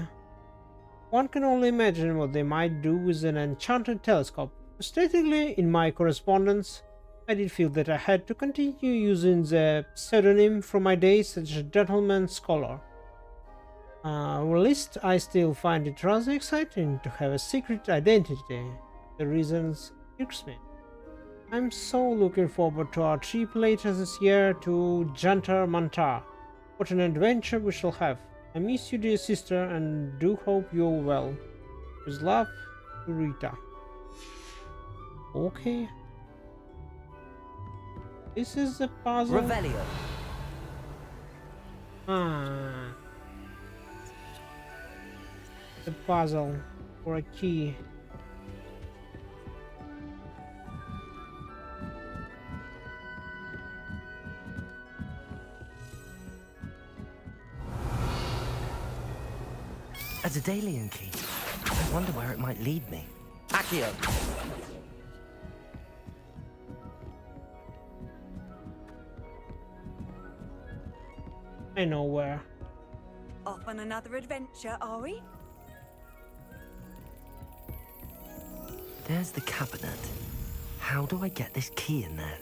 Speaker 1: One can only imagine what they might do with an enchanted telescope. Frustratingly, in my correspondence, I did feel that I had to continue using the pseudonym from my days as a gentleman scholar. Well, at least I still find it rather exciting to have a secret identity. The reasons irks me. I'm so looking forward to our trip later this year to Jantar Mantar. What an adventure we shall have. I miss you, dear sister, and do hope you're well. With love, Rita. Okay. This is a puzzle.
Speaker 2: Revelio.
Speaker 1: Ah. The puzzle for a key.
Speaker 2: A Daedalian key. I wonder where it might lead me. Accio.
Speaker 1: I know where.
Speaker 15: Off on another adventure, are we?
Speaker 2: There's the cabinet. How do I get this key in there?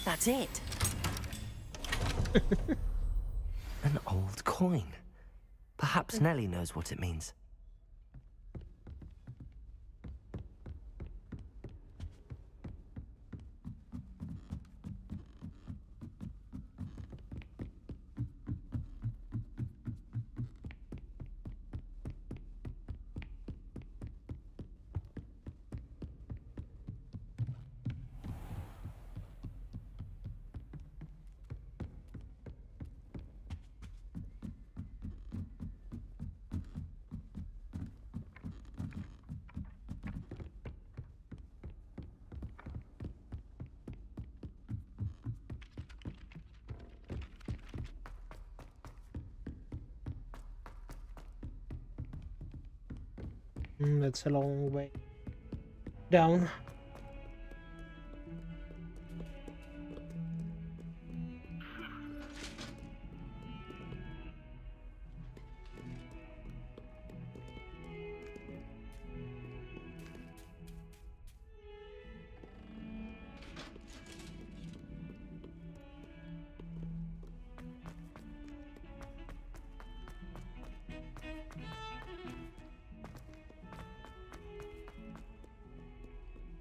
Speaker 2: That's it. An old coin. Perhaps Nellie knows what it means.
Speaker 1: That's a long way down.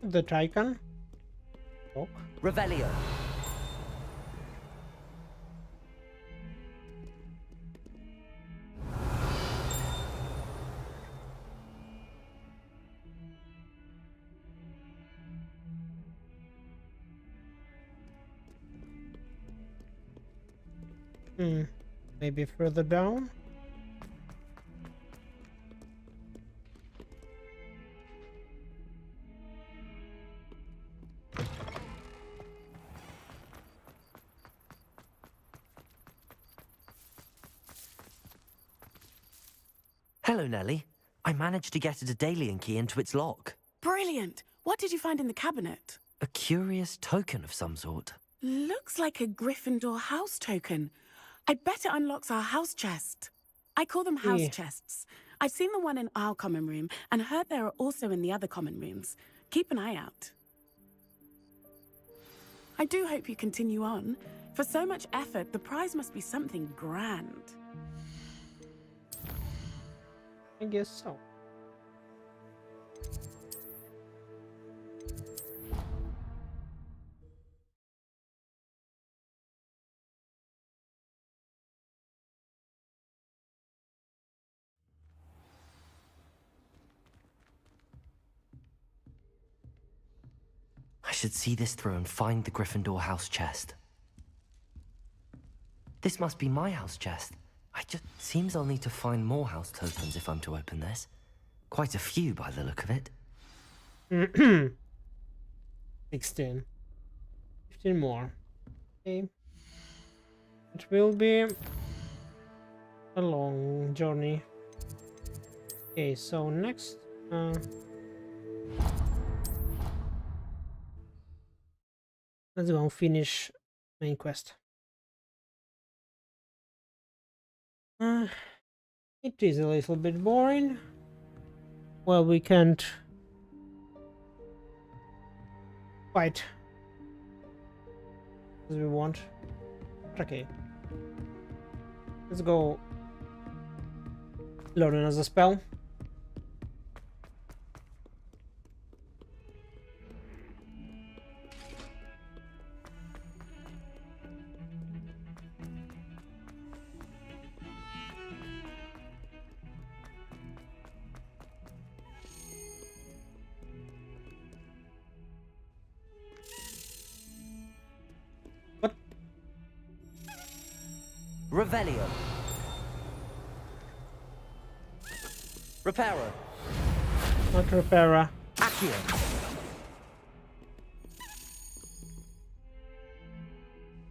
Speaker 1: The Tycoon. Oh.
Speaker 2: Revelio.
Speaker 1: Maybe further down.
Speaker 2: Hello, Nellie. I managed to get a Daedalian key into its lock.
Speaker 12: Brilliant! What did you find in the cabinet?
Speaker 2: A curious token of some sort.
Speaker 12: Looks like a Gryffindor house token. I bet it unlocks our house chest. I call them house chests. I've seen the one in our common room and heard there are also in the other common rooms. Keep an eye out. I do hope you continue on. For so much effort, the prize must be something grand.
Speaker 1: I guess so.
Speaker 2: I should see this through and find the Gryffindor house chest. This must be my house chest. Seems I'll need to find more house tokens if I'm to open this. Quite a few by the look of it.
Speaker 1: 16. 15 more. Okay. It will be a long journey. Okay, so next let's go and finish main quest. It is a little bit boring. Well, we can't fight as we want. Okay. Let's go learn as a spell.
Speaker 2: Revelio. Reparo.
Speaker 1: Not Repara.
Speaker 2: Accio.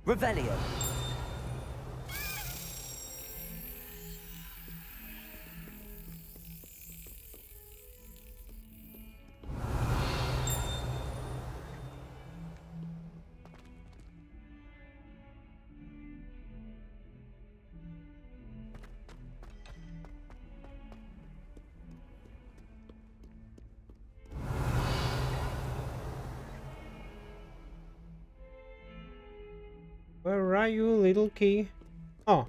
Speaker 2: Revelio.
Speaker 1: Where are you, little key? Oh,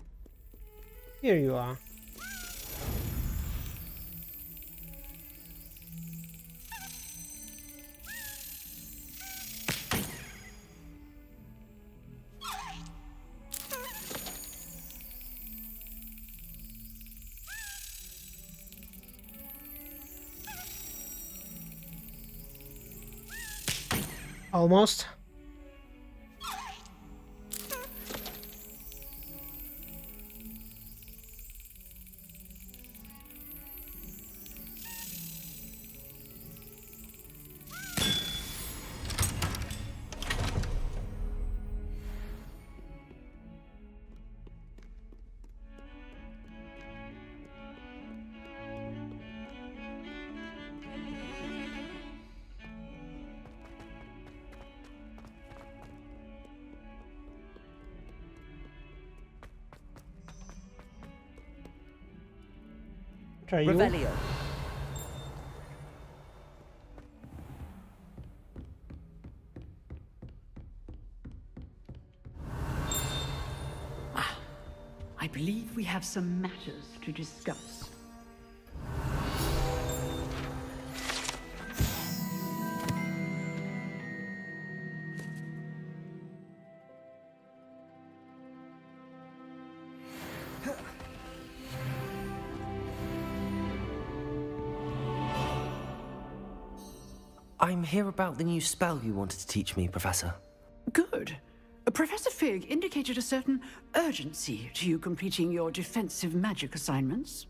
Speaker 1: here you are. Almost. What are you?
Speaker 2: Revelio.
Speaker 13: I believe we have some matters to discuss.
Speaker 2: I'm here about the new spell you wanted to teach me, Professor.
Speaker 13: Good. Professor Fig indicated a certain urgency to you completing your defensive magic assignments.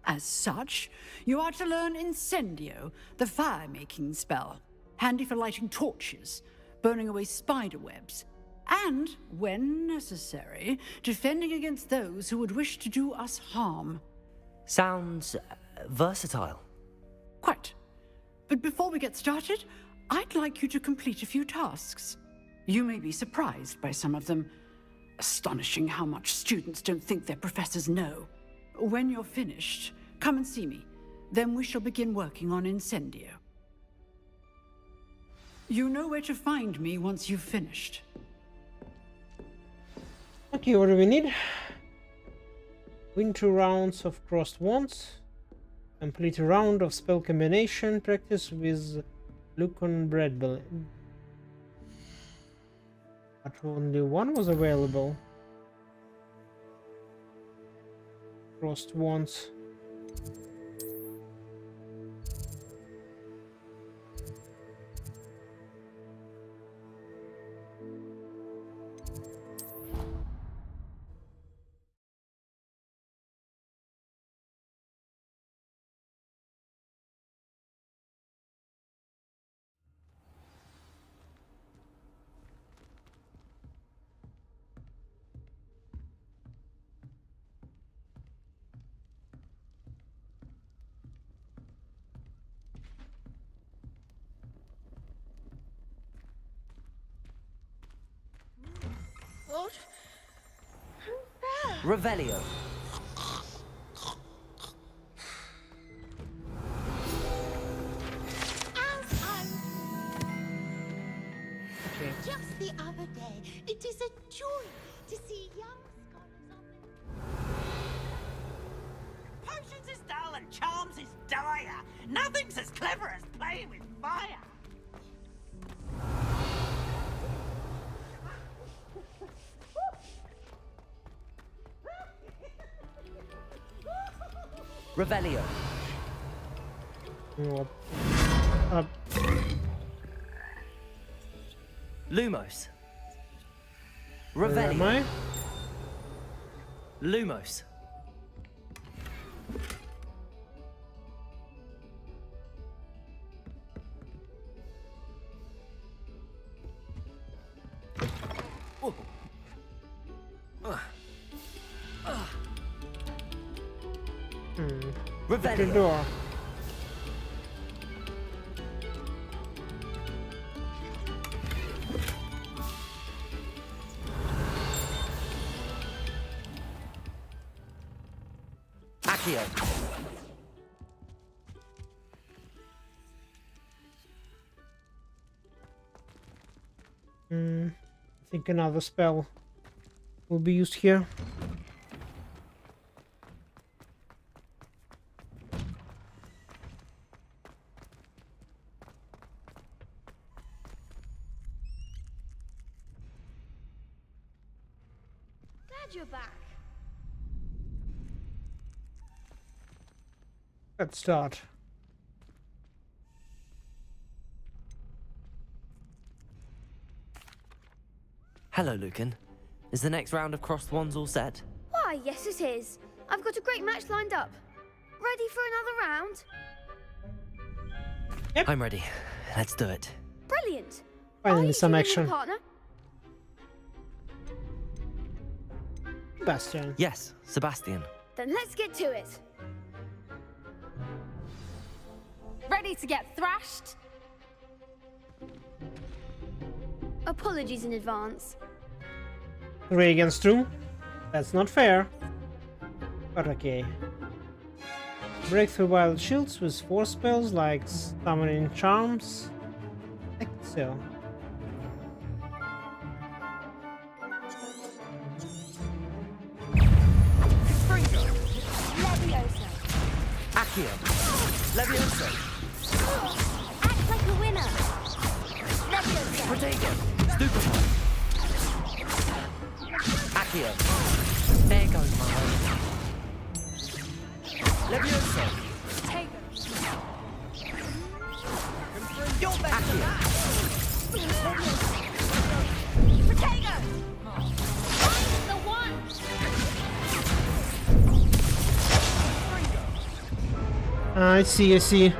Speaker 13: As such, you are to learn Incendio, the fire-making spell, handy for lighting torches, burning away spider webs, and, when necessary, defending against those who would wish to do us harm.
Speaker 2: Sounds versatile.
Speaker 13: Quite. But before we get started, I'd like you to complete a few tasks. You may be surprised by some of them. Astonishing how much students don't think their professors know. When you're finished, come and see me. Then we shall begin working on Incendio. You know where to find me once you've finished.
Speaker 1: Okay, what do we need? Win 2 rounds of crossed wands. Complete a round of spell combination practice with Lucon Breadbell. But only one was available. Crossed wands.
Speaker 3: What? Who's there?
Speaker 2: Revelio.
Speaker 16: Just the other day, it is a joy to see young scholars on the...
Speaker 14: Potions is dull and charms is dire. Nothing's as clever as playing with fire.
Speaker 2: Revelio. Lumos.
Speaker 1: Where am
Speaker 2: Revelio.
Speaker 1: I?
Speaker 2: Lumos.
Speaker 1: At the door.
Speaker 2: Accio.
Speaker 1: I think another spell will be used here.
Speaker 3: Glad you're back.
Speaker 1: Let's start.
Speaker 2: Hello, Lucan. Is the next round of crossed wands all set?
Speaker 3: Why, yes it is. I've got a great match lined up. Ready for another round?
Speaker 1: Yep.
Speaker 2: I'm ready. Let's do it.
Speaker 3: Brilliant.
Speaker 1: Finally, some
Speaker 3: Dueling
Speaker 1: action.
Speaker 3: your partner?
Speaker 1: Sebastian.
Speaker 2: Yes, Sebastian.
Speaker 3: Then let's get to it.
Speaker 11: Ready to get thrashed?
Speaker 3: Apologies in advance.
Speaker 1: 3 against 2. That's not fair. But okay. Break through wild shields with 4 spells like summoning charms. Like so.
Speaker 3: Levioso.
Speaker 2: Accio. Levioso.
Speaker 4: Act like a winner.
Speaker 3: Levioso.
Speaker 2: Protego. Stupefy. Accio. There goes my home. Levioso.
Speaker 3: Protego.
Speaker 2: You're back. Accio.
Speaker 3: Protego.
Speaker 11: I'm the one!
Speaker 1: I see, I see.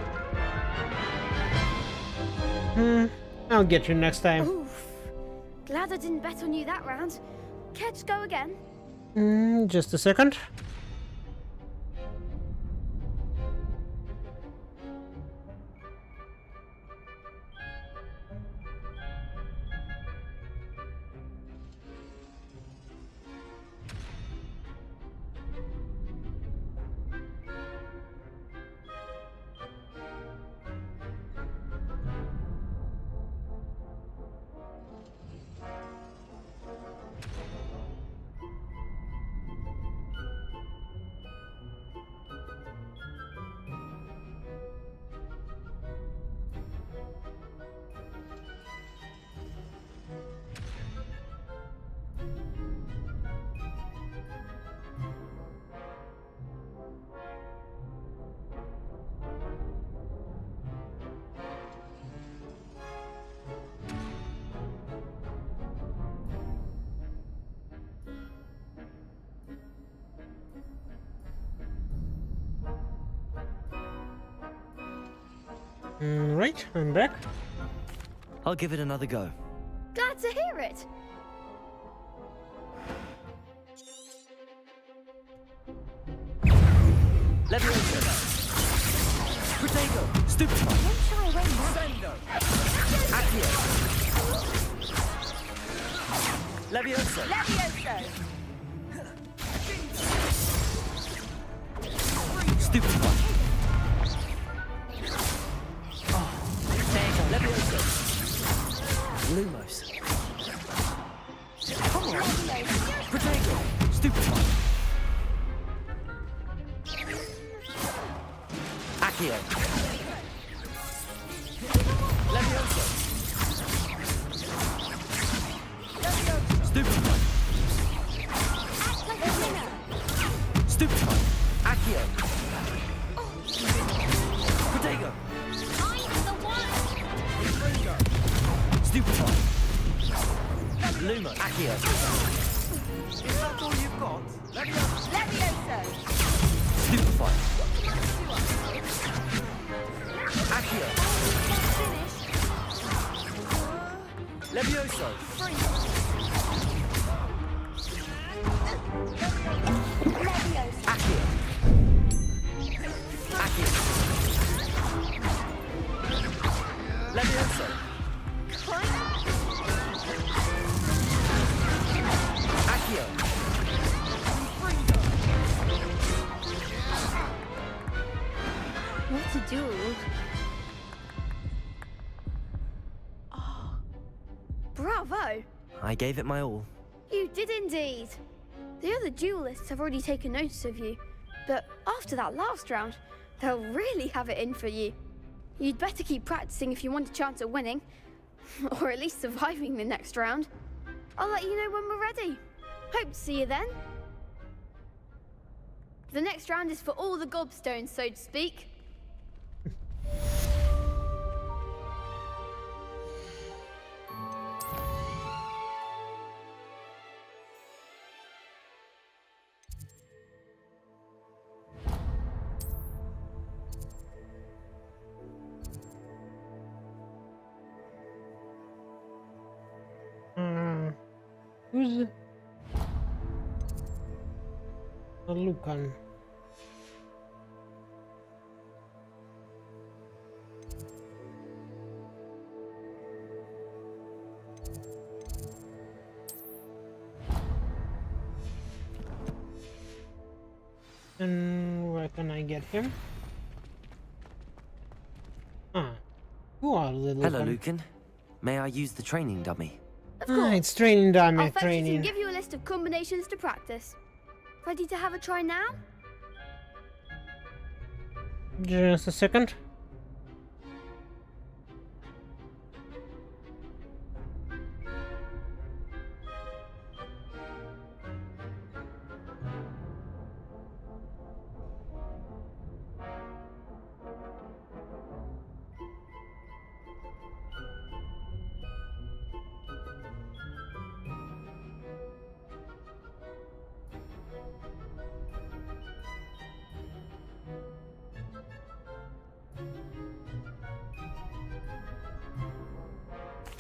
Speaker 1: I'll get you next time.
Speaker 3: Oof. Glad I didn't bet on you that round. Care to go again?
Speaker 1: Just a second. Right, I'm back.
Speaker 2: I'll give it another go.
Speaker 3: Glad to hear it.
Speaker 2: Levioso. Protego. Stupefy.
Speaker 3: Won't shy away now.
Speaker 5: Sendo.
Speaker 2: Accio. Levioso.
Speaker 3: Levioso.
Speaker 2: Stupefy. Levioso. Lumos. Come on. Protego. Stupefy. Accio. Levioso. Stupefy.
Speaker 3: Act like a winner.
Speaker 2: Stupefy. Accio. Protego.
Speaker 11: I'm the one!
Speaker 2: Stupefy. Lumo. Accio.
Speaker 5: Is that all you've got?
Speaker 15: Levioso!
Speaker 2: Stupefy.
Speaker 5: Accio! Levioso!
Speaker 15: Levioso!
Speaker 5: Accio! Levioso! Accio!
Speaker 3: What a duel. Bravo!
Speaker 2: I gave it my all.
Speaker 3: You did indeed. The other duelists have already taken notice of you, but after that last round, they'll really have it in for you. You'd better keep practicing if you want a chance at winning, or at least surviving the next round. I'll let you know when we're ready. Hope to see you then. The next round is for all the gobstones, so to speak.
Speaker 1: Who's Lucan? And where can I get him? Who are the Lucan?
Speaker 2: Hello, Lucan. May I use the training dummy?
Speaker 3: Of course.
Speaker 1: It's training dummy,
Speaker 3: I'll fetch it
Speaker 1: training.
Speaker 3: and give you a list of combinations to practice. Ready to have a try now?
Speaker 1: Just a second.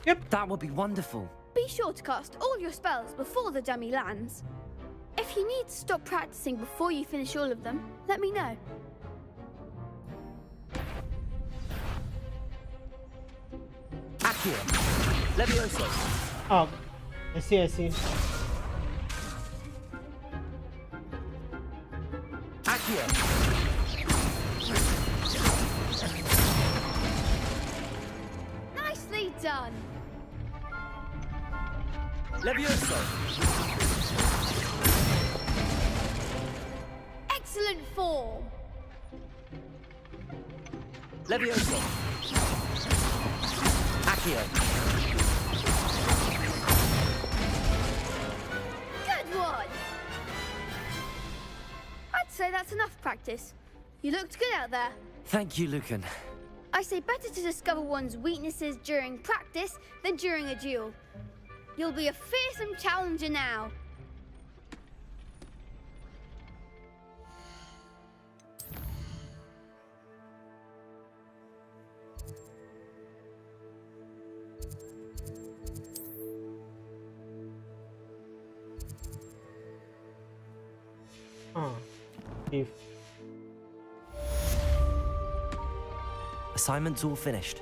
Speaker 2: Yep. That would be wonderful.
Speaker 3: Be sure to cast all your spells before the dummy lands. If you need to stop practicing before you finish all of them, let me know.
Speaker 5: Accio! Levioso!
Speaker 1: Oh, I see, I see.
Speaker 5: Accio!
Speaker 3: Nicely done.
Speaker 5: Levioso!
Speaker 3: Excellent form.
Speaker 5: Levioso! Accio!
Speaker 3: Good one. I'd say that's enough practice. You looked good out there.
Speaker 2: Thank you, Lucan.
Speaker 3: I say better to discover one's weaknesses during practice than during a duel. You'll be a fearsome challenger now.
Speaker 1: If
Speaker 2: Assignment's all finished.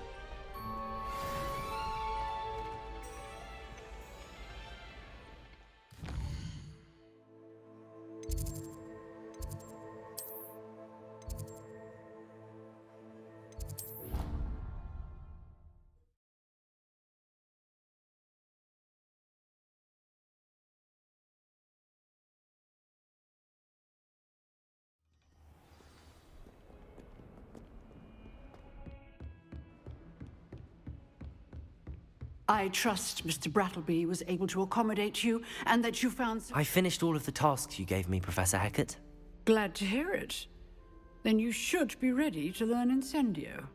Speaker 13: I trust Mr. Brattleby was able to accommodate you and that you found...
Speaker 2: I finished all of the tasks you gave me, Professor Hecat.
Speaker 13: Glad to hear it. Then you should be ready to learn Incendio.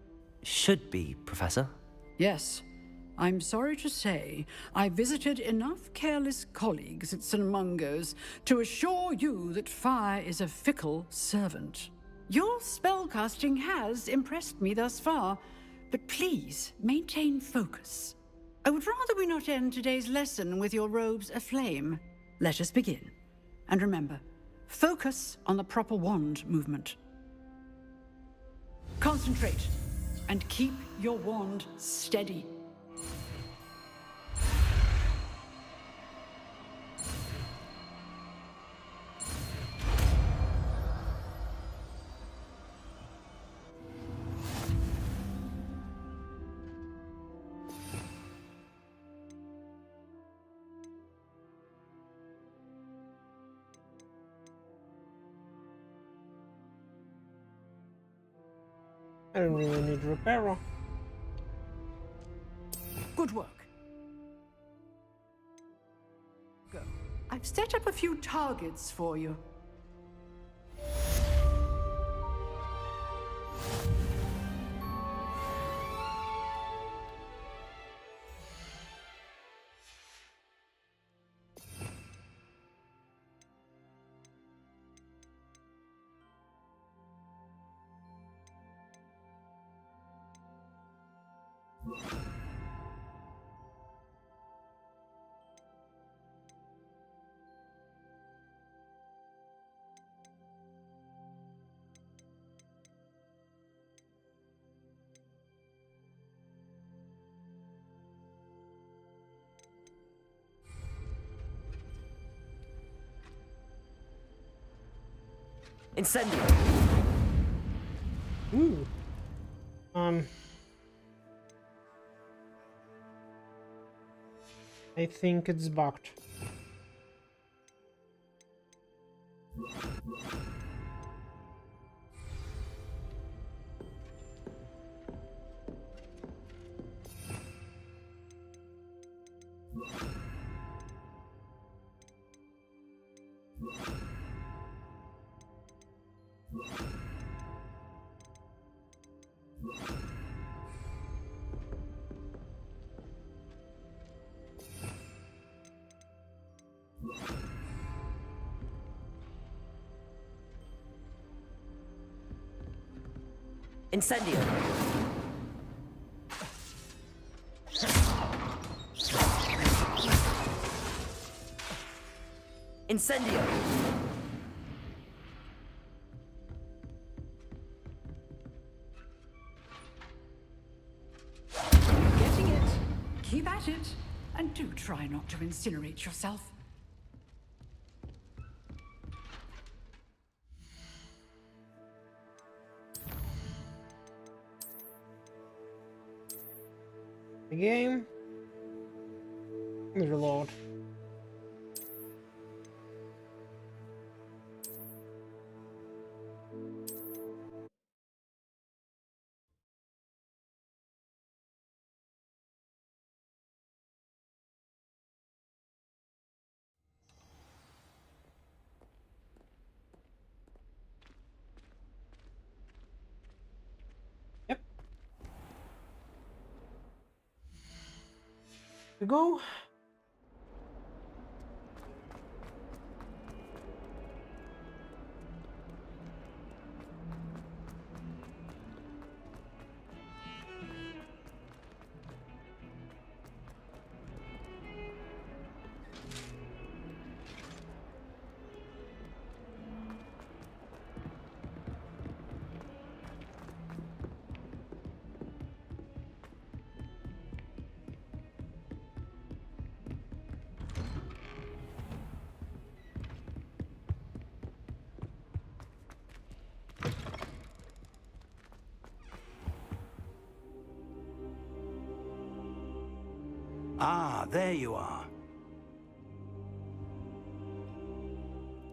Speaker 2: Should be, Professor.
Speaker 13: Yes. I'm sorry to say, I visited enough careless colleagues at St. Mungo's to assure you that fire is a fickle servant. Your spellcasting has impressed me thus far, but please maintain focus. I would rather we not end today's lesson with your robes aflame. Let us begin. And remember, focus on the proper wand movement. Concentrate, and keep your wand steady.
Speaker 1: I don't really need repairer.
Speaker 13: Good work. Go. I've set up a few targets for you.
Speaker 5: Incendio.
Speaker 1: Ooh. I think it's bugged.
Speaker 5: Incendio. Incendio.
Speaker 13: Getting it. Keep at it. And do try not to incinerate yourself.
Speaker 1: The game. Reload. Yep. We go.
Speaker 8: Ah, there you are.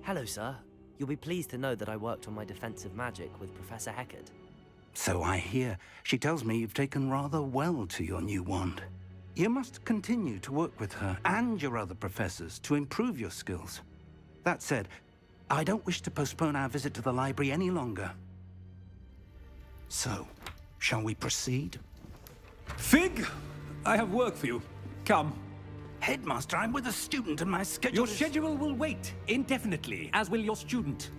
Speaker 5: Hello, sir. You'll be pleased to know that I worked on my defensive magic with Professor Heckard.
Speaker 8: So I hear. She tells me you've taken rather well to your new wand. You must continue to work with her and your other professors to improve your skills. That said, I don't wish to postpone our visit to the library any longer. So, shall we proceed?
Speaker 17: Fig, I have work for you. Come.
Speaker 8: Headmaster, I'm with a student and my schedule
Speaker 17: Your schedule will wait indefinitely, as will your student.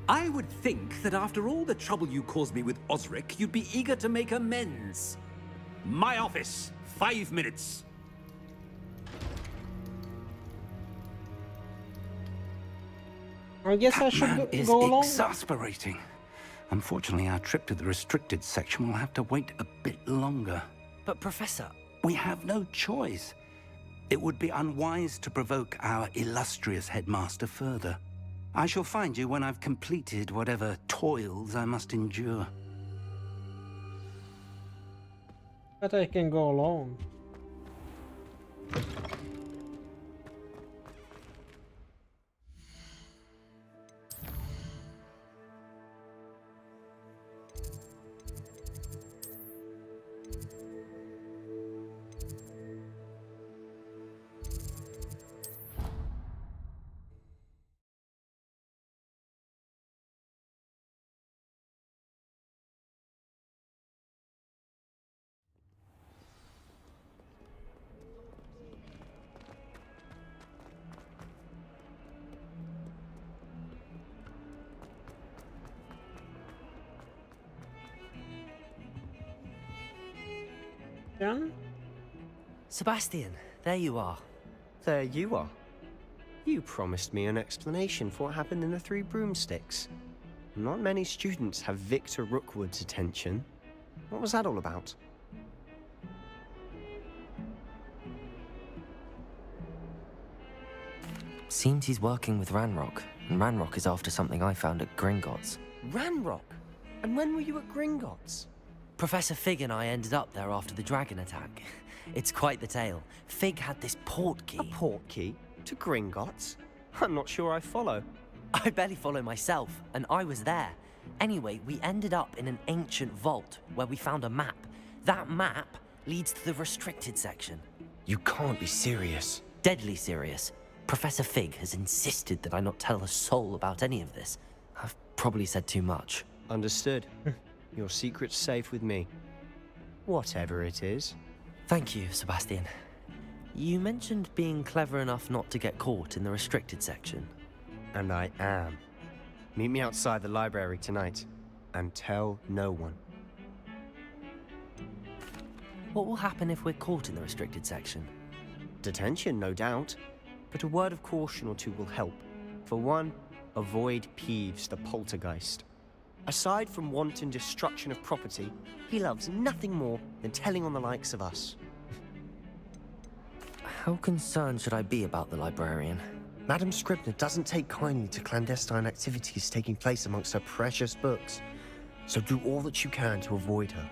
Speaker 17: I would think that after all the trouble you caused me with Osric, you'd be eager to make amends. My office, 5 minutes.
Speaker 1: I guess I should
Speaker 8: Man is
Speaker 1: go along.
Speaker 8: exasperating. Unfortunately, our trip to the restricted section will have to wait a bit longer.
Speaker 5: But Professor...
Speaker 8: We have no choice. It would be unwise to provoke our illustrious headmaster further. I shall find you when I've completed whatever toils I must endure.
Speaker 1: But I can go alone. John?
Speaker 5: Sebastian, there you are.
Speaker 18: There you are. You promised me an explanation for what happened in the Three Broomsticks. Not many students have Victor Rookwood's attention. What was that all about?
Speaker 2: Seems he's working with Ranrock, and Ranrock is after something I found at Gringotts.
Speaker 18: Ranrock? And when were you at Gringotts?
Speaker 5: Professor Fig and I ended up there after the dragon attack. It's quite the tale. Fig had this port key.
Speaker 18: A port key? To Gringotts? I'm not sure I follow.
Speaker 5: I barely follow myself, and I was there. Anyway, we ended up in an ancient vault where we found a map. That map leads to the restricted section.
Speaker 18: You can't be serious.
Speaker 5: Deadly serious. Professor Fig has insisted that I not tell a soul about any of this. I've probably said too much.
Speaker 18: Understood. Your secret's safe with me. Whatever it is.
Speaker 5: Thank you, Sebastian. You mentioned being clever enough not to get caught in the restricted section.
Speaker 18: And I am. Meet me outside the library tonight, and tell no one.
Speaker 5: What will happen if we're caught in the restricted section?
Speaker 18: Detention, no doubt. But a word of caution or two will help. For one, avoid Peeves the poltergeist. Aside from wanton destruction of property, he loves nothing more than telling on the likes of us.
Speaker 2: How concerned should I be about the librarian?
Speaker 18: Madame Scribner doesn't take kindly to clandestine activities taking place amongst her precious books, so do all that you can to avoid her.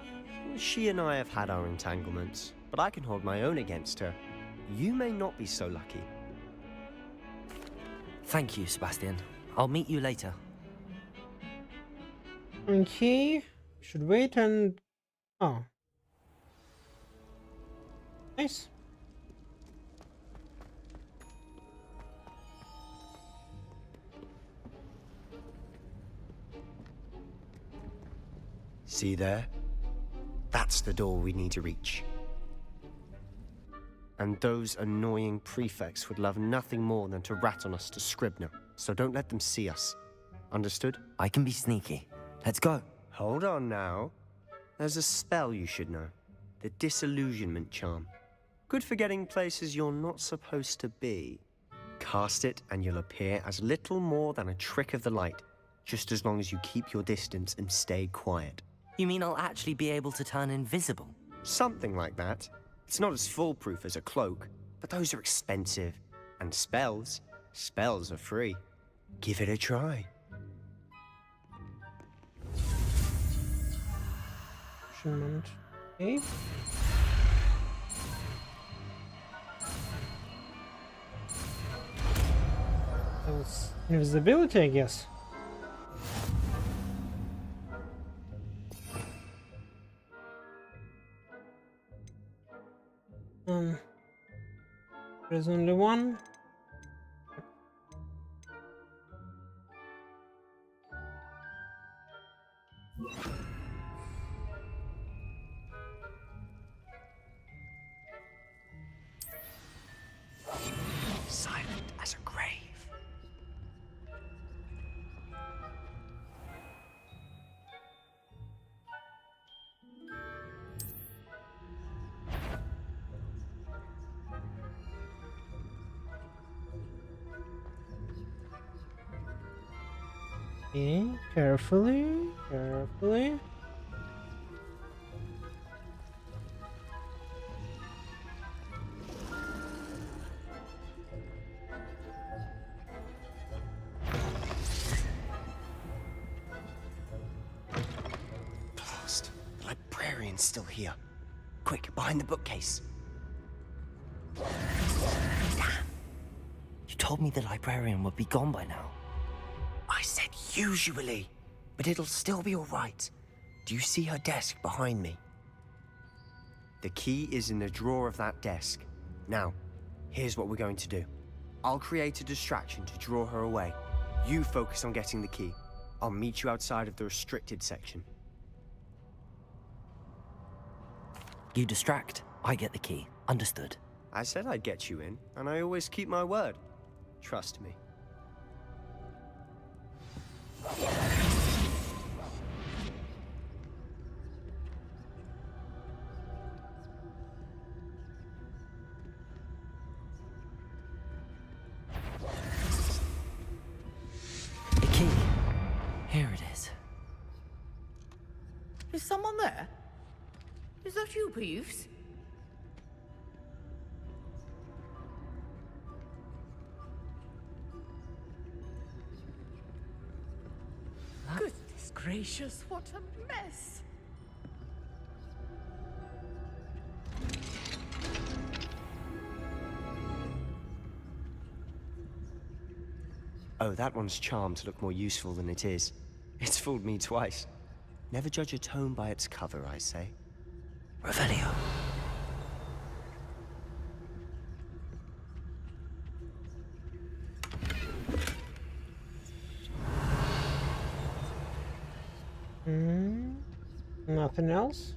Speaker 18: She and I have had our entanglements, but I can hold my own against her. You may not be so lucky.
Speaker 5: Thank you, Sebastian. I'll meet you later.
Speaker 1: Okay, should wait and... Oh. Nice.
Speaker 18: See there? That's the door we need to reach. And those annoying prefects would love nothing more than to rat on us to Scribner, so don't let them see us. Understood?
Speaker 2: I can be sneaky. Let's go.
Speaker 18: Hold on now. There's a spell you should know. The Disillusionment Charm. Good for getting places you're not supposed to be. Cast it and you'll appear as little more than a trick of the light, just as long as you keep your distance and stay quiet.
Speaker 5: You mean I'll actually be able to turn invisible?
Speaker 18: Something like that. It's not as foolproof as a cloak, but those are expensive. And spells are free. Give it a try.
Speaker 1: Okay. That was invisibility, I guess. There's only one. Okay, carefully, carefully.
Speaker 18: Blast. The librarian's still here. Quick, behind the bookcase.
Speaker 5: Damn. You told me the librarian would be gone by now.
Speaker 18: I said usually, but it'll still be all right. Do you see her desk behind me? The key is in the drawer of that desk. Now, here's what we're going to do. I'll create a distraction to draw her away. You focus on getting the key. I'll meet you outside of the restricted section.
Speaker 5: You distract, I get the key. Understood.
Speaker 18: I said I'd get you in, and I always keep my word. Trust me.
Speaker 5: The key. Here it is.
Speaker 15: Is someone there? Is that you, Peeves? Goodness gracious, what a mess!
Speaker 18: Oh, that one's charmed to look more useful than it is. It's fooled me twice. Never judge a tome by its cover, I say.
Speaker 5: Revelio.
Speaker 1: Nothing else?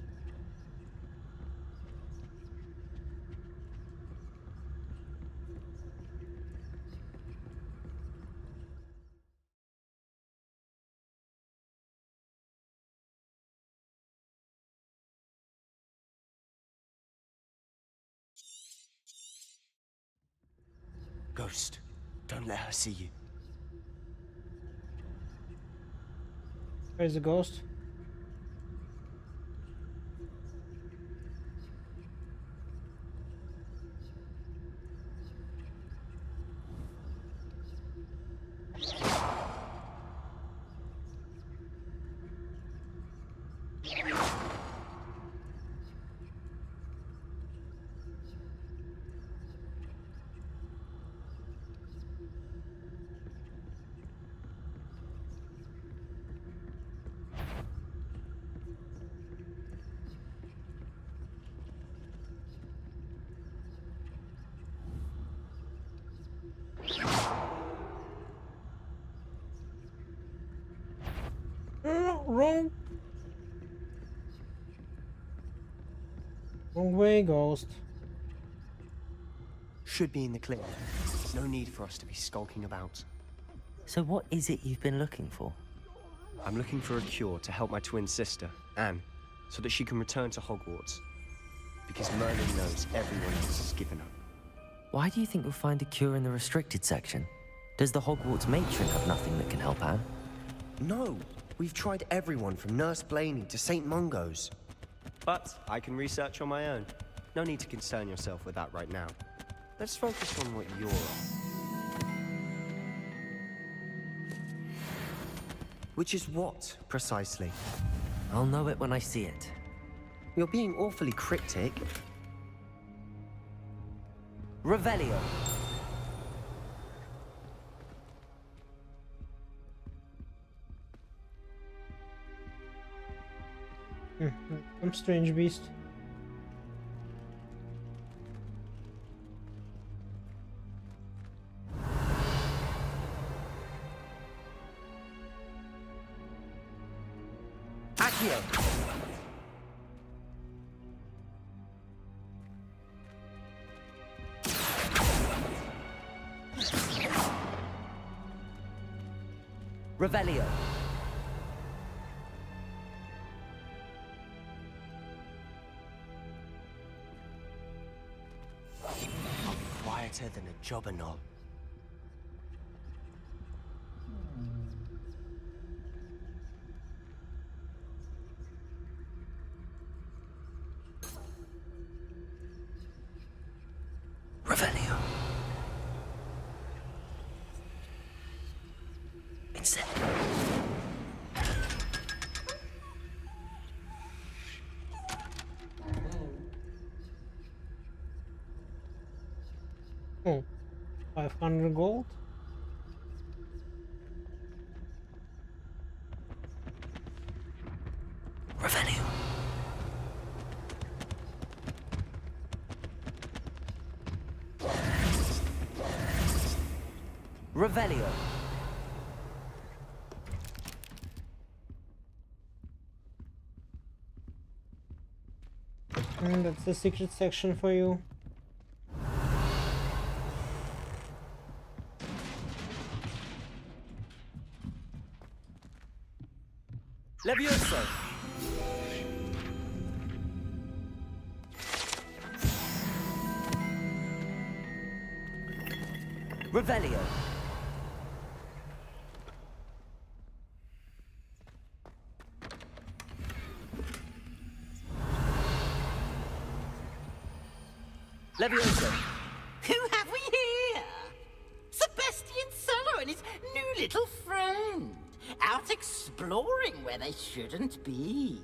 Speaker 18: Ghost, don't let her see you.
Speaker 1: Where's the ghost? Wrong. Wrong way, ghost.
Speaker 18: Should be in the clear. No need for us to be skulking about.
Speaker 5: So what is it you've been looking for?
Speaker 18: I'm looking for a cure to help my twin sister, Anne, so that she can return to Hogwarts. Because Merlin knows everyone else has given up.
Speaker 5: Why do you think we'll find a cure in the restricted section? Does the Hogwarts matron have nothing that can help Anne?
Speaker 18: No! We've tried everyone from Nurse Blaney to St. Mungo's. But I can research on my own. No need to concern yourself with that right now. Let's focus on what you're on. Which is what, precisely?
Speaker 5: I'll know it when I see it.
Speaker 18: You're being awfully cryptic.
Speaker 5: Revelio.
Speaker 1: I'm strange beast.
Speaker 5: Accio. Revelio.
Speaker 18: Quieter than a jobberknoll.
Speaker 5: That's it.
Speaker 1: Oh, 500 gold.
Speaker 5: Revelio. Revelio.
Speaker 1: That's the secret section for you.
Speaker 5: Levioso. Revelio. Levioso.
Speaker 14: Who have we here? Sebastian Solo and his new little friend. Out exploring where they shouldn't be.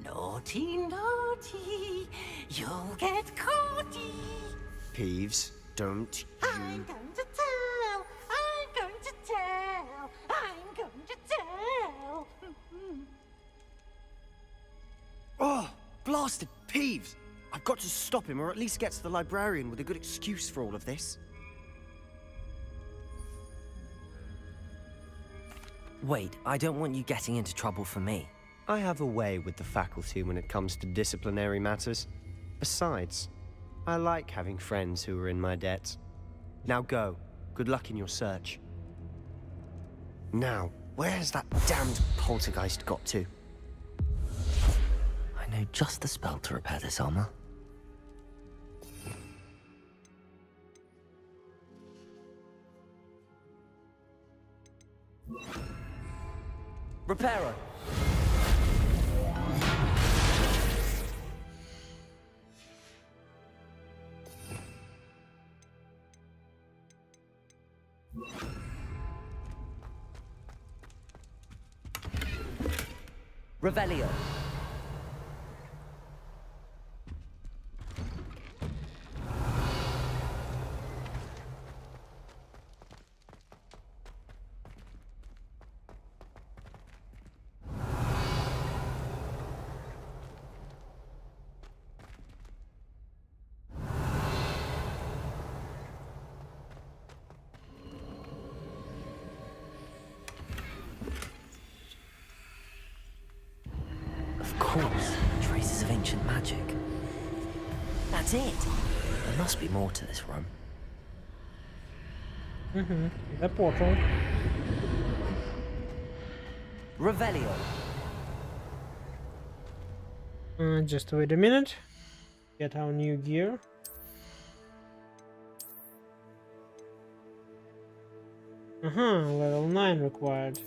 Speaker 14: Naughty, naughty. You'll get caughty.
Speaker 18: Peeves, don't
Speaker 14: I'm going to tell. I'm going to tell. I'm going to tell.
Speaker 18: Oh, blasted Peeves! I've got to stop him, or at least get to the librarian with a good excuse for all of this.
Speaker 5: Wait, I don't want you getting into trouble for me.
Speaker 18: I have a way with the faculty when it comes to disciplinary matters. Besides, I like having friends who are in my debt. Now go. Good luck in your search. Now, where's that damned poltergeist got to?
Speaker 5: I know just the spell to repair this armor. Reparo. Revelio. Of course, traces of ancient magic. That's it. There must be more to this room.
Speaker 1: The portal.
Speaker 5: Revelio.
Speaker 1: Just wait a minute. Get our new gear. Level 9 required.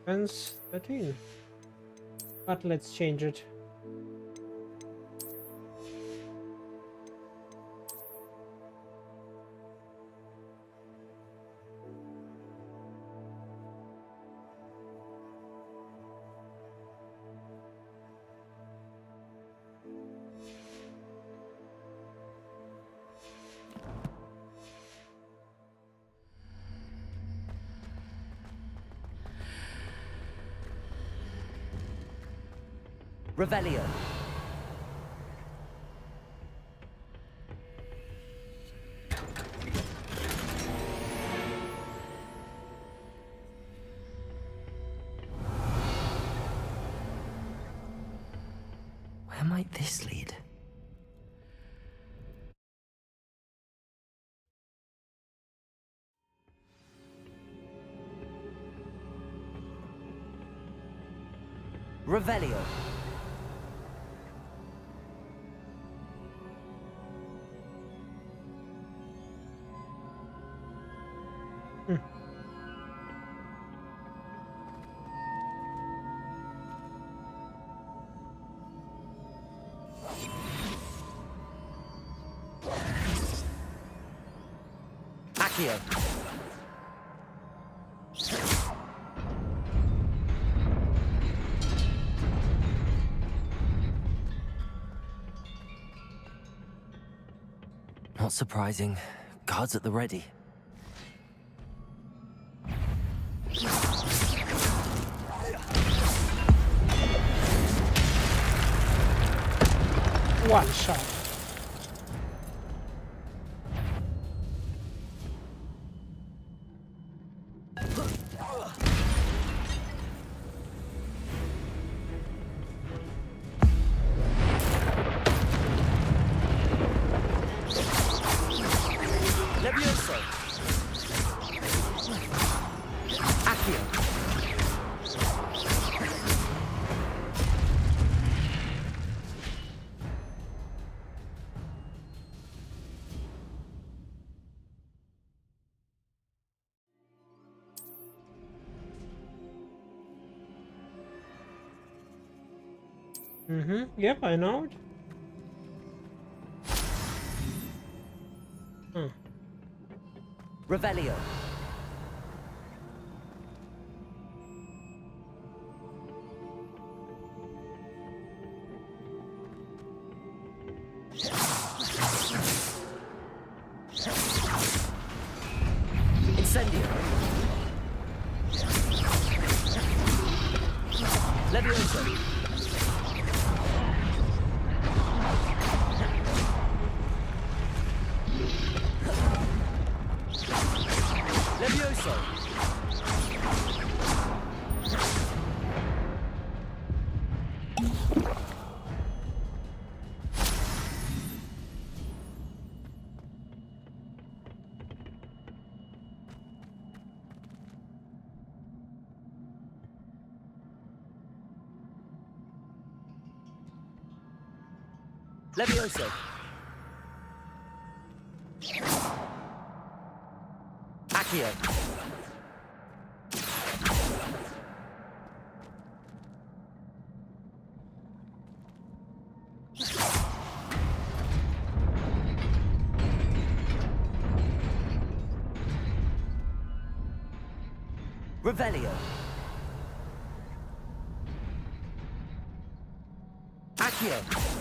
Speaker 1: Defense 13. But let's change it.
Speaker 5: Revelio. Where might this lead? Revelio. Accio.
Speaker 2: Not surprising. Guards at the ready.
Speaker 1: One shot.
Speaker 5: Levioso. Accio.
Speaker 1: Yep, I know it.
Speaker 5: Revelio. Incendio. Levioso. Levioso. Levioso. Accio. Revelio. Accio.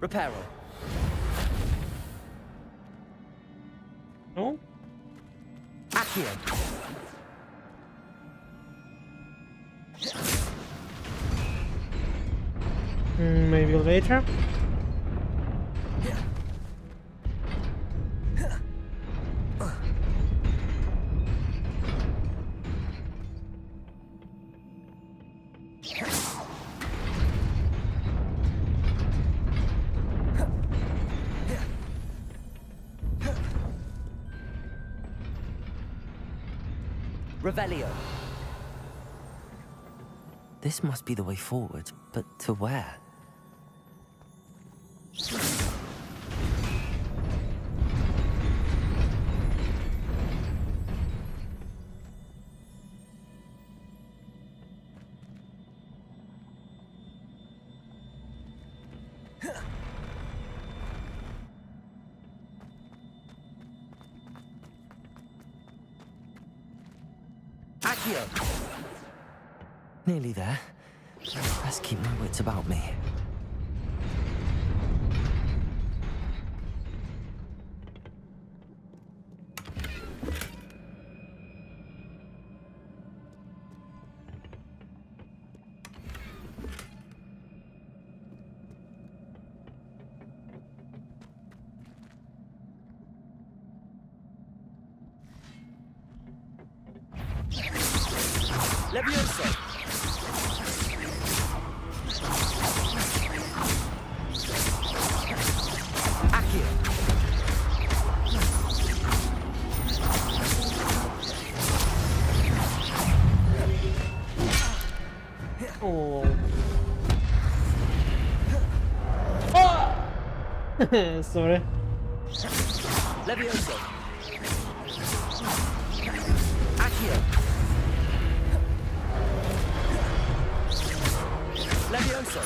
Speaker 5: Reparo.
Speaker 1: No?
Speaker 5: Accio.
Speaker 1: Maybe later.
Speaker 5: Revelio.
Speaker 2: This must be the way forward, but to where?
Speaker 5: Accio.
Speaker 2: Nearly there. Best keep my wits about me.
Speaker 5: Levioso. Accio.
Speaker 1: Oh. Oh! Sorry.
Speaker 5: Levioso. Accio. Levioso.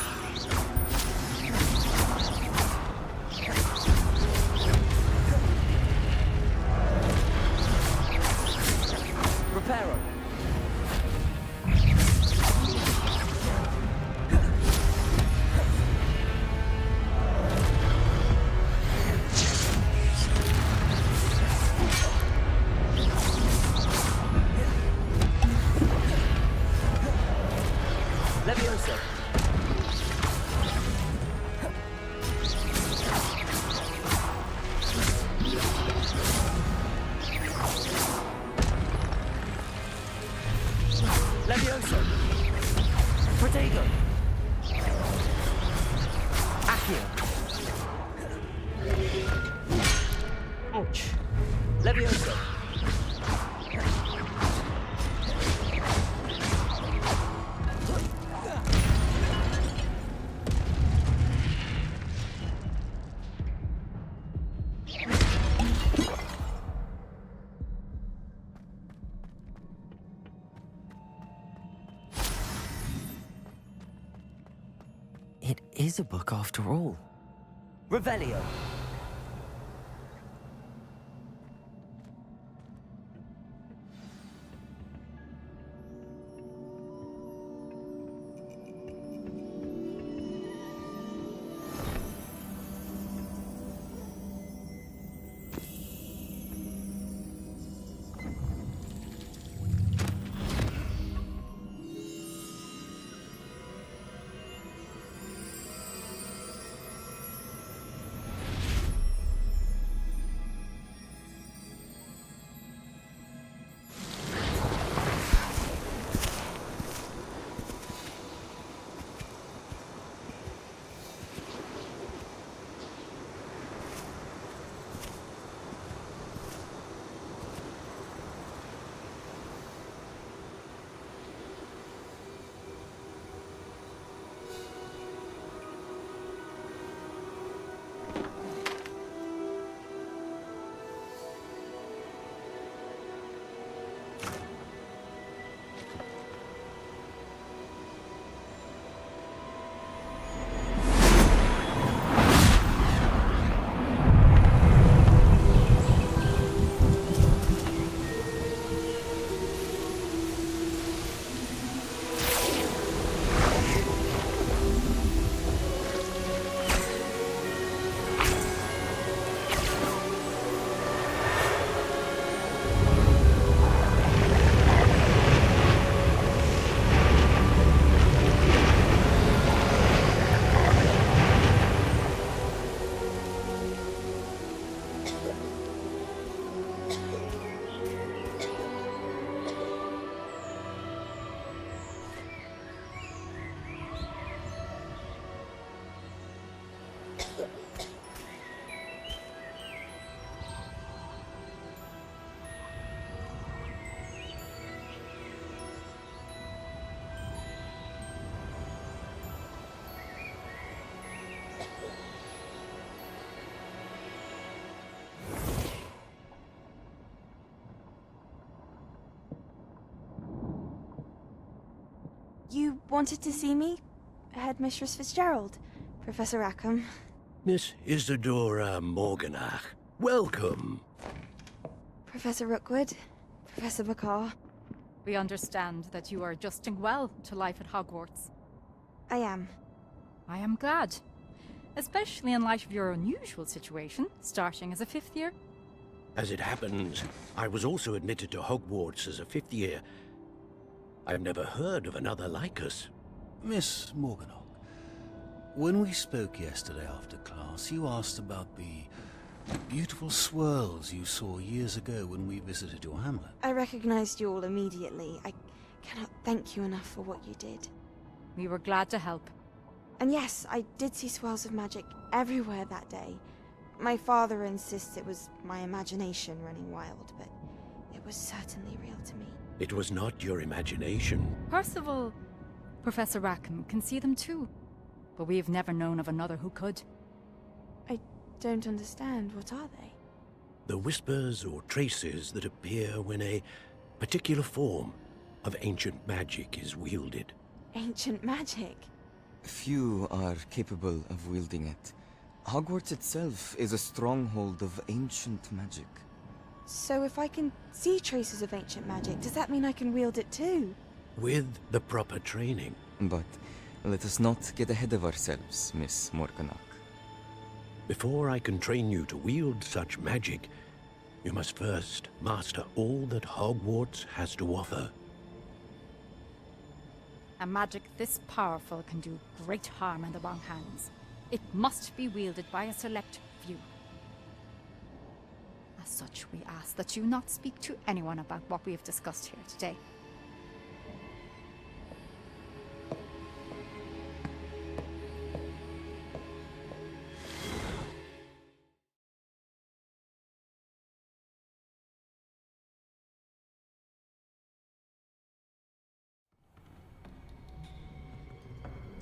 Speaker 5: Levioso. Levioso. Protego. Accio.
Speaker 1: Ouch.
Speaker 5: Levioso.
Speaker 2: It is a book after all.
Speaker 5: Revelio.
Speaker 9: You wanted to see me? Headmistress Fitzgerald, Professor Rackham.
Speaker 19: Miss Isadora Morganach, welcome.
Speaker 9: Professor Rookwood, Professor McCaw.
Speaker 11: We understand that you are adjusting well to life at Hogwarts.
Speaker 9: I am.
Speaker 11: I am glad. Especially in light of your unusual situation, starting as a 5th year.
Speaker 19: As it happens, I was also admitted to Hogwarts as a 5th year. I've never heard of another like us.
Speaker 20: Miss Morganach, when we spoke yesterday after class, you asked about the beautiful swirls you saw years ago when we visited your hamlet.
Speaker 9: I recognized you all immediately. I cannot thank you enough for what you did.
Speaker 11: We were glad to help.
Speaker 9: And yes, I did see swirls of magic everywhere that day. My father insists it was my imagination running wild, but it was certainly real to me.
Speaker 19: It was not your imagination.
Speaker 11: Percival, Professor Rackham can see them too. But we've never known of another who could.
Speaker 9: I don't understand. What are they?
Speaker 19: The whispers or traces that appear when a particular form of ancient magic is wielded.
Speaker 9: Ancient magic?
Speaker 21: Few are capable of wielding it. Hogwarts itself is a stronghold of ancient magic.
Speaker 9: So if I can see traces of ancient magic, does that mean I can wield it too?
Speaker 19: With the proper training.
Speaker 21: But let us not get ahead of ourselves, Miss Morganach.
Speaker 19: Before I can train you to wield such magic, you must first master all that Hogwarts has to offer.
Speaker 10: A magic this powerful can do great harm in the wrong hands. It must be wielded by a select few. As such, we ask that you not speak to anyone about what we have discussed here today.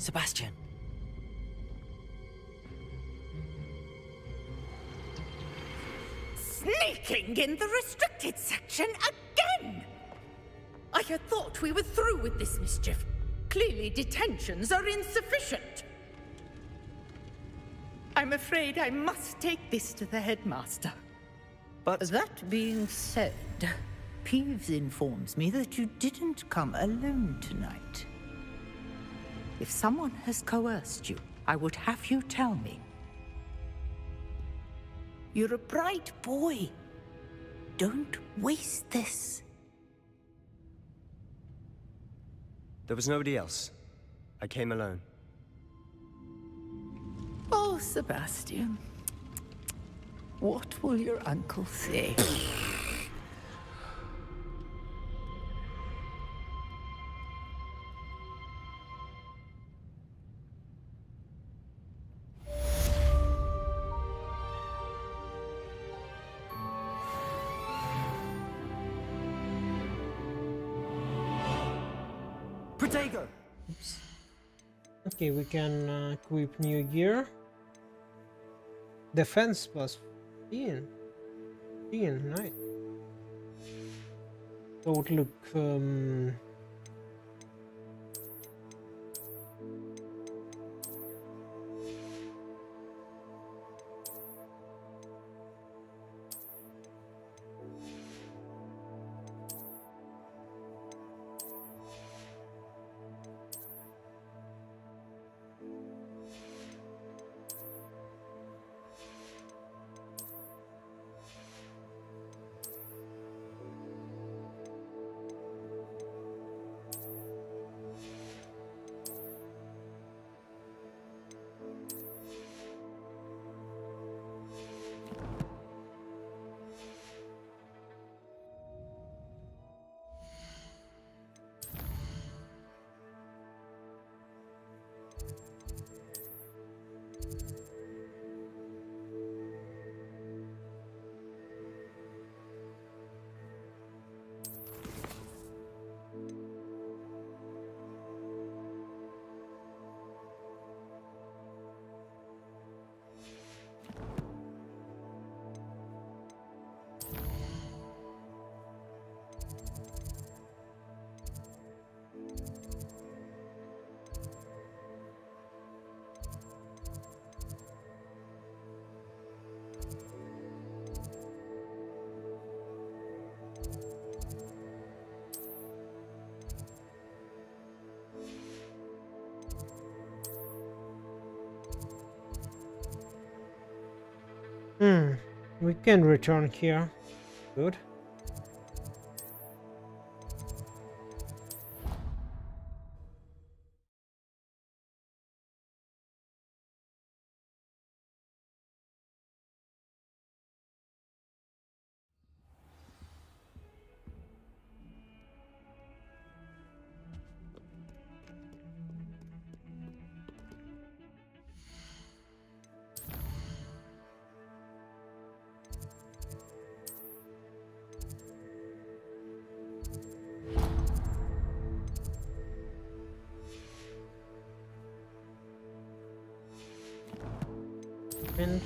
Speaker 5: Sebastian.
Speaker 15: Sneaking in the restricted section again! I had thought we were through with this mischief. Clearly detentions are insufficient. I'm afraid I must take this to the headmaster.
Speaker 22: But that being said, Peeves informs me that you didn't come alone tonight. If someone has coerced you, I would have you tell me. You're a bright boy. Don't waste this.
Speaker 18: There was nobody else. I came alone.
Speaker 22: Oh, Sebastian. What will your uncle say?
Speaker 5: Protego!
Speaker 1: Okay, we can equip new gear. Defense plus 15. Nice. So it look we can return here. Good. And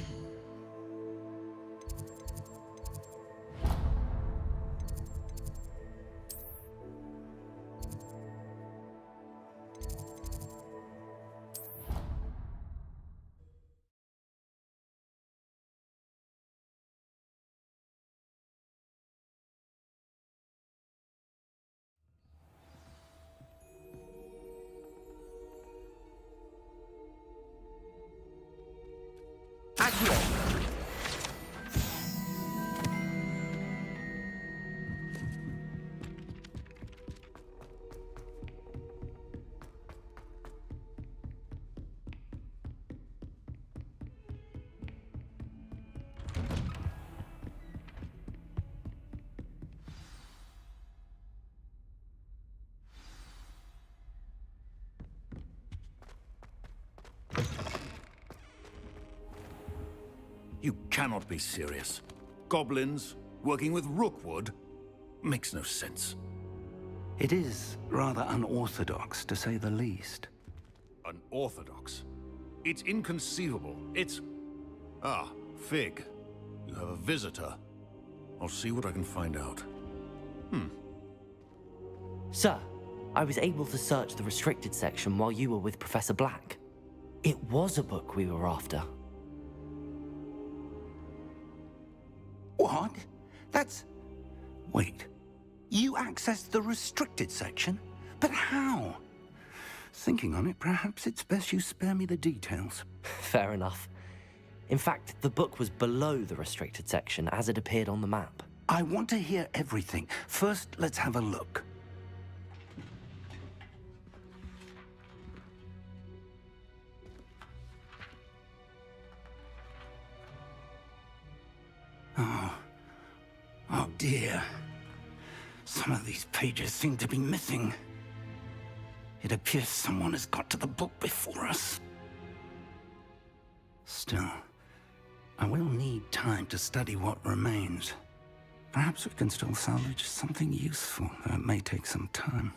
Speaker 20: You cannot be serious. Goblins working with Rookwood makes no sense.
Speaker 8: It is rather unorthodox, to say the least.
Speaker 20: Unorthodox? It's inconceivable. It's... Ah, Fig. You have a visitor. I'll see what I can find out.
Speaker 5: Sir, I was able to search the restricted section while you were with Professor Black. It was a book we were after.
Speaker 8: What? That's... Wait. You accessed the restricted section? But how? Thinking on it, perhaps it's best you spare me the details.
Speaker 5: Fair enough. In fact, the book was below the restricted section as it appeared on the map.
Speaker 8: I want to hear everything. First, let's have a look. Oh dear. Some of these pages seem to be missing. It appears someone has got to the book before us. Still, I will need time to study what remains. Perhaps we can still salvage something useful, though it may take some time.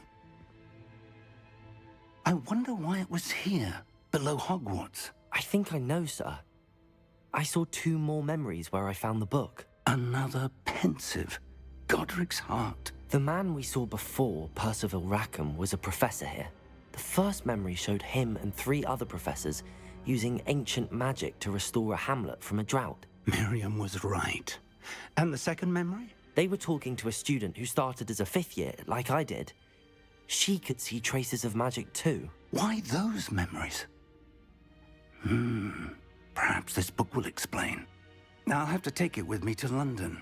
Speaker 8: I wonder why it was here, below Hogwarts.
Speaker 5: I think I know, sir. I saw 2 more memories where I found the book.
Speaker 8: Another pensive. Godric's heart.
Speaker 5: The man we saw before, Percival Rackham, was a professor here. The first memory showed him and 3 other professors using ancient magic to restore a hamlet from a drought.
Speaker 8: Miriam was right. And the second memory?
Speaker 5: They were talking to a student who started as a 5th year, like I did. She could see traces of magic too.
Speaker 8: Why those memories? Perhaps this book will explain. I'll have to take it with me to London.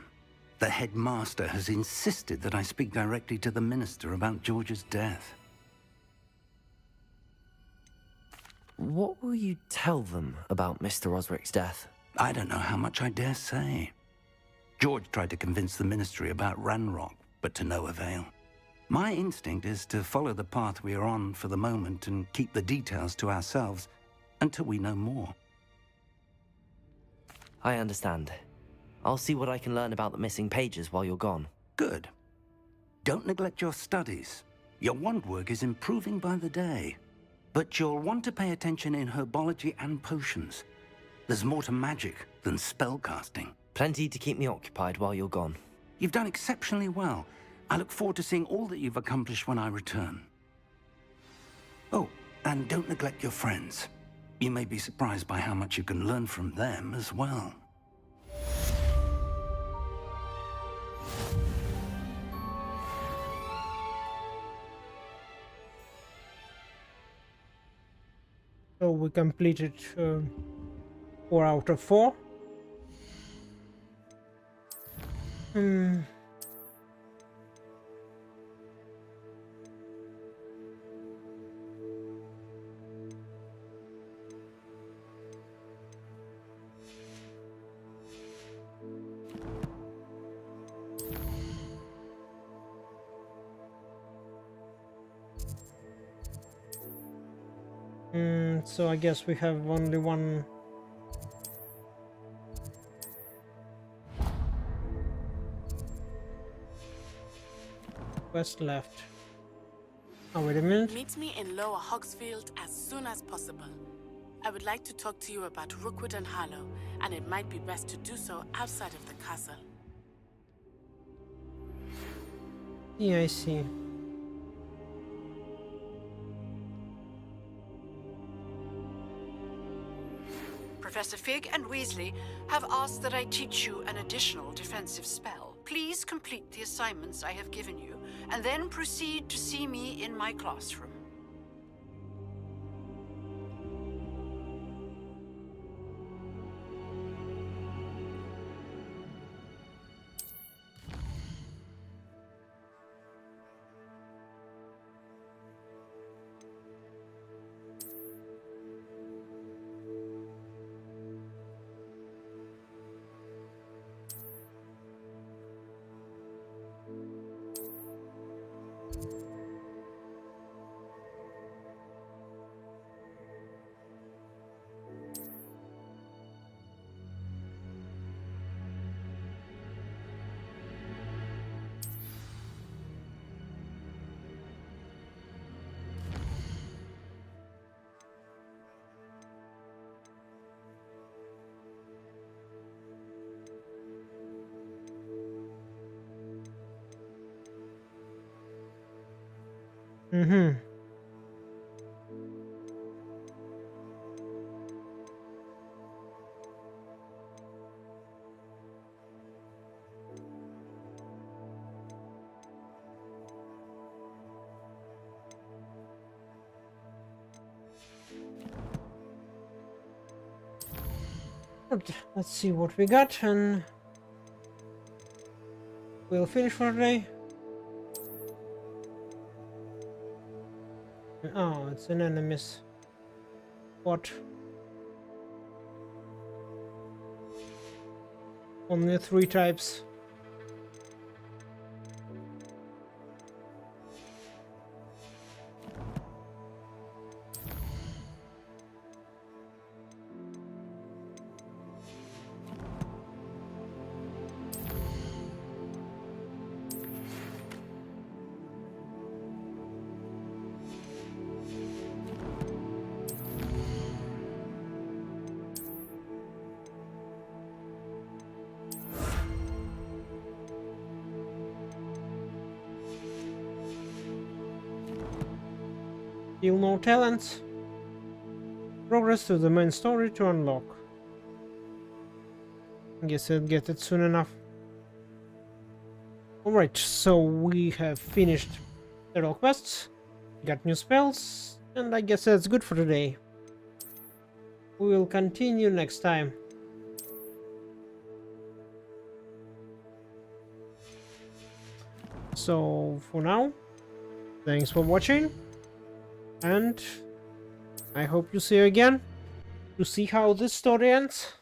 Speaker 8: The headmaster has insisted that I speak directly to the minister about George's death.
Speaker 5: What will you tell them about Mr. Osric's death?
Speaker 8: I don't know how much I dare say. George tried to convince the ministry about Ranrock, but to no avail. My instinct is to follow the path we are on for the moment and keep the details to ourselves until we know more.
Speaker 5: I understand. I'll see what I can learn about the missing pages while you're gone.
Speaker 8: Good. Don't neglect your studies. Your wand work is improving by the day. But you'll want to pay attention in herbology and potions. There's more to magic than spellcasting.
Speaker 5: Plenty to keep me occupied while you're gone.
Speaker 8: You've done exceptionally well. I look forward to seeing all that you've accomplished when I return. Oh, and don't neglect your friends. You may be surprised by how much you can learn from them as well.
Speaker 1: So we completed 4 out of 4. So I guess we have only one quest left. Oh, wait a minute.
Speaker 12: Meet me in Lower Hogsfield as soon as possible. I would like to talk to you about Rookwood and Harlow, and it might be best to do so outside of the castle.
Speaker 1: Yeah, I see.
Speaker 13: Professor Fig and Weasley have asked that I teach you an additional defensive spell. Please complete the assignments I have given you, and then proceed to see me in my classroom.
Speaker 1: Mm-hmm. Okay, let's see what we got, and we'll finish for today. Oh, it's an enemy's spot. Only 3 types. Still no talents. Progress to the main story to unlock. Guess I'll get it soon enough. Alright, so we have finished several quests, got new spells, and I guess that's good for today. We will continue next time. So for now, thanks for watching, and I hope you see you again to see how this story ends.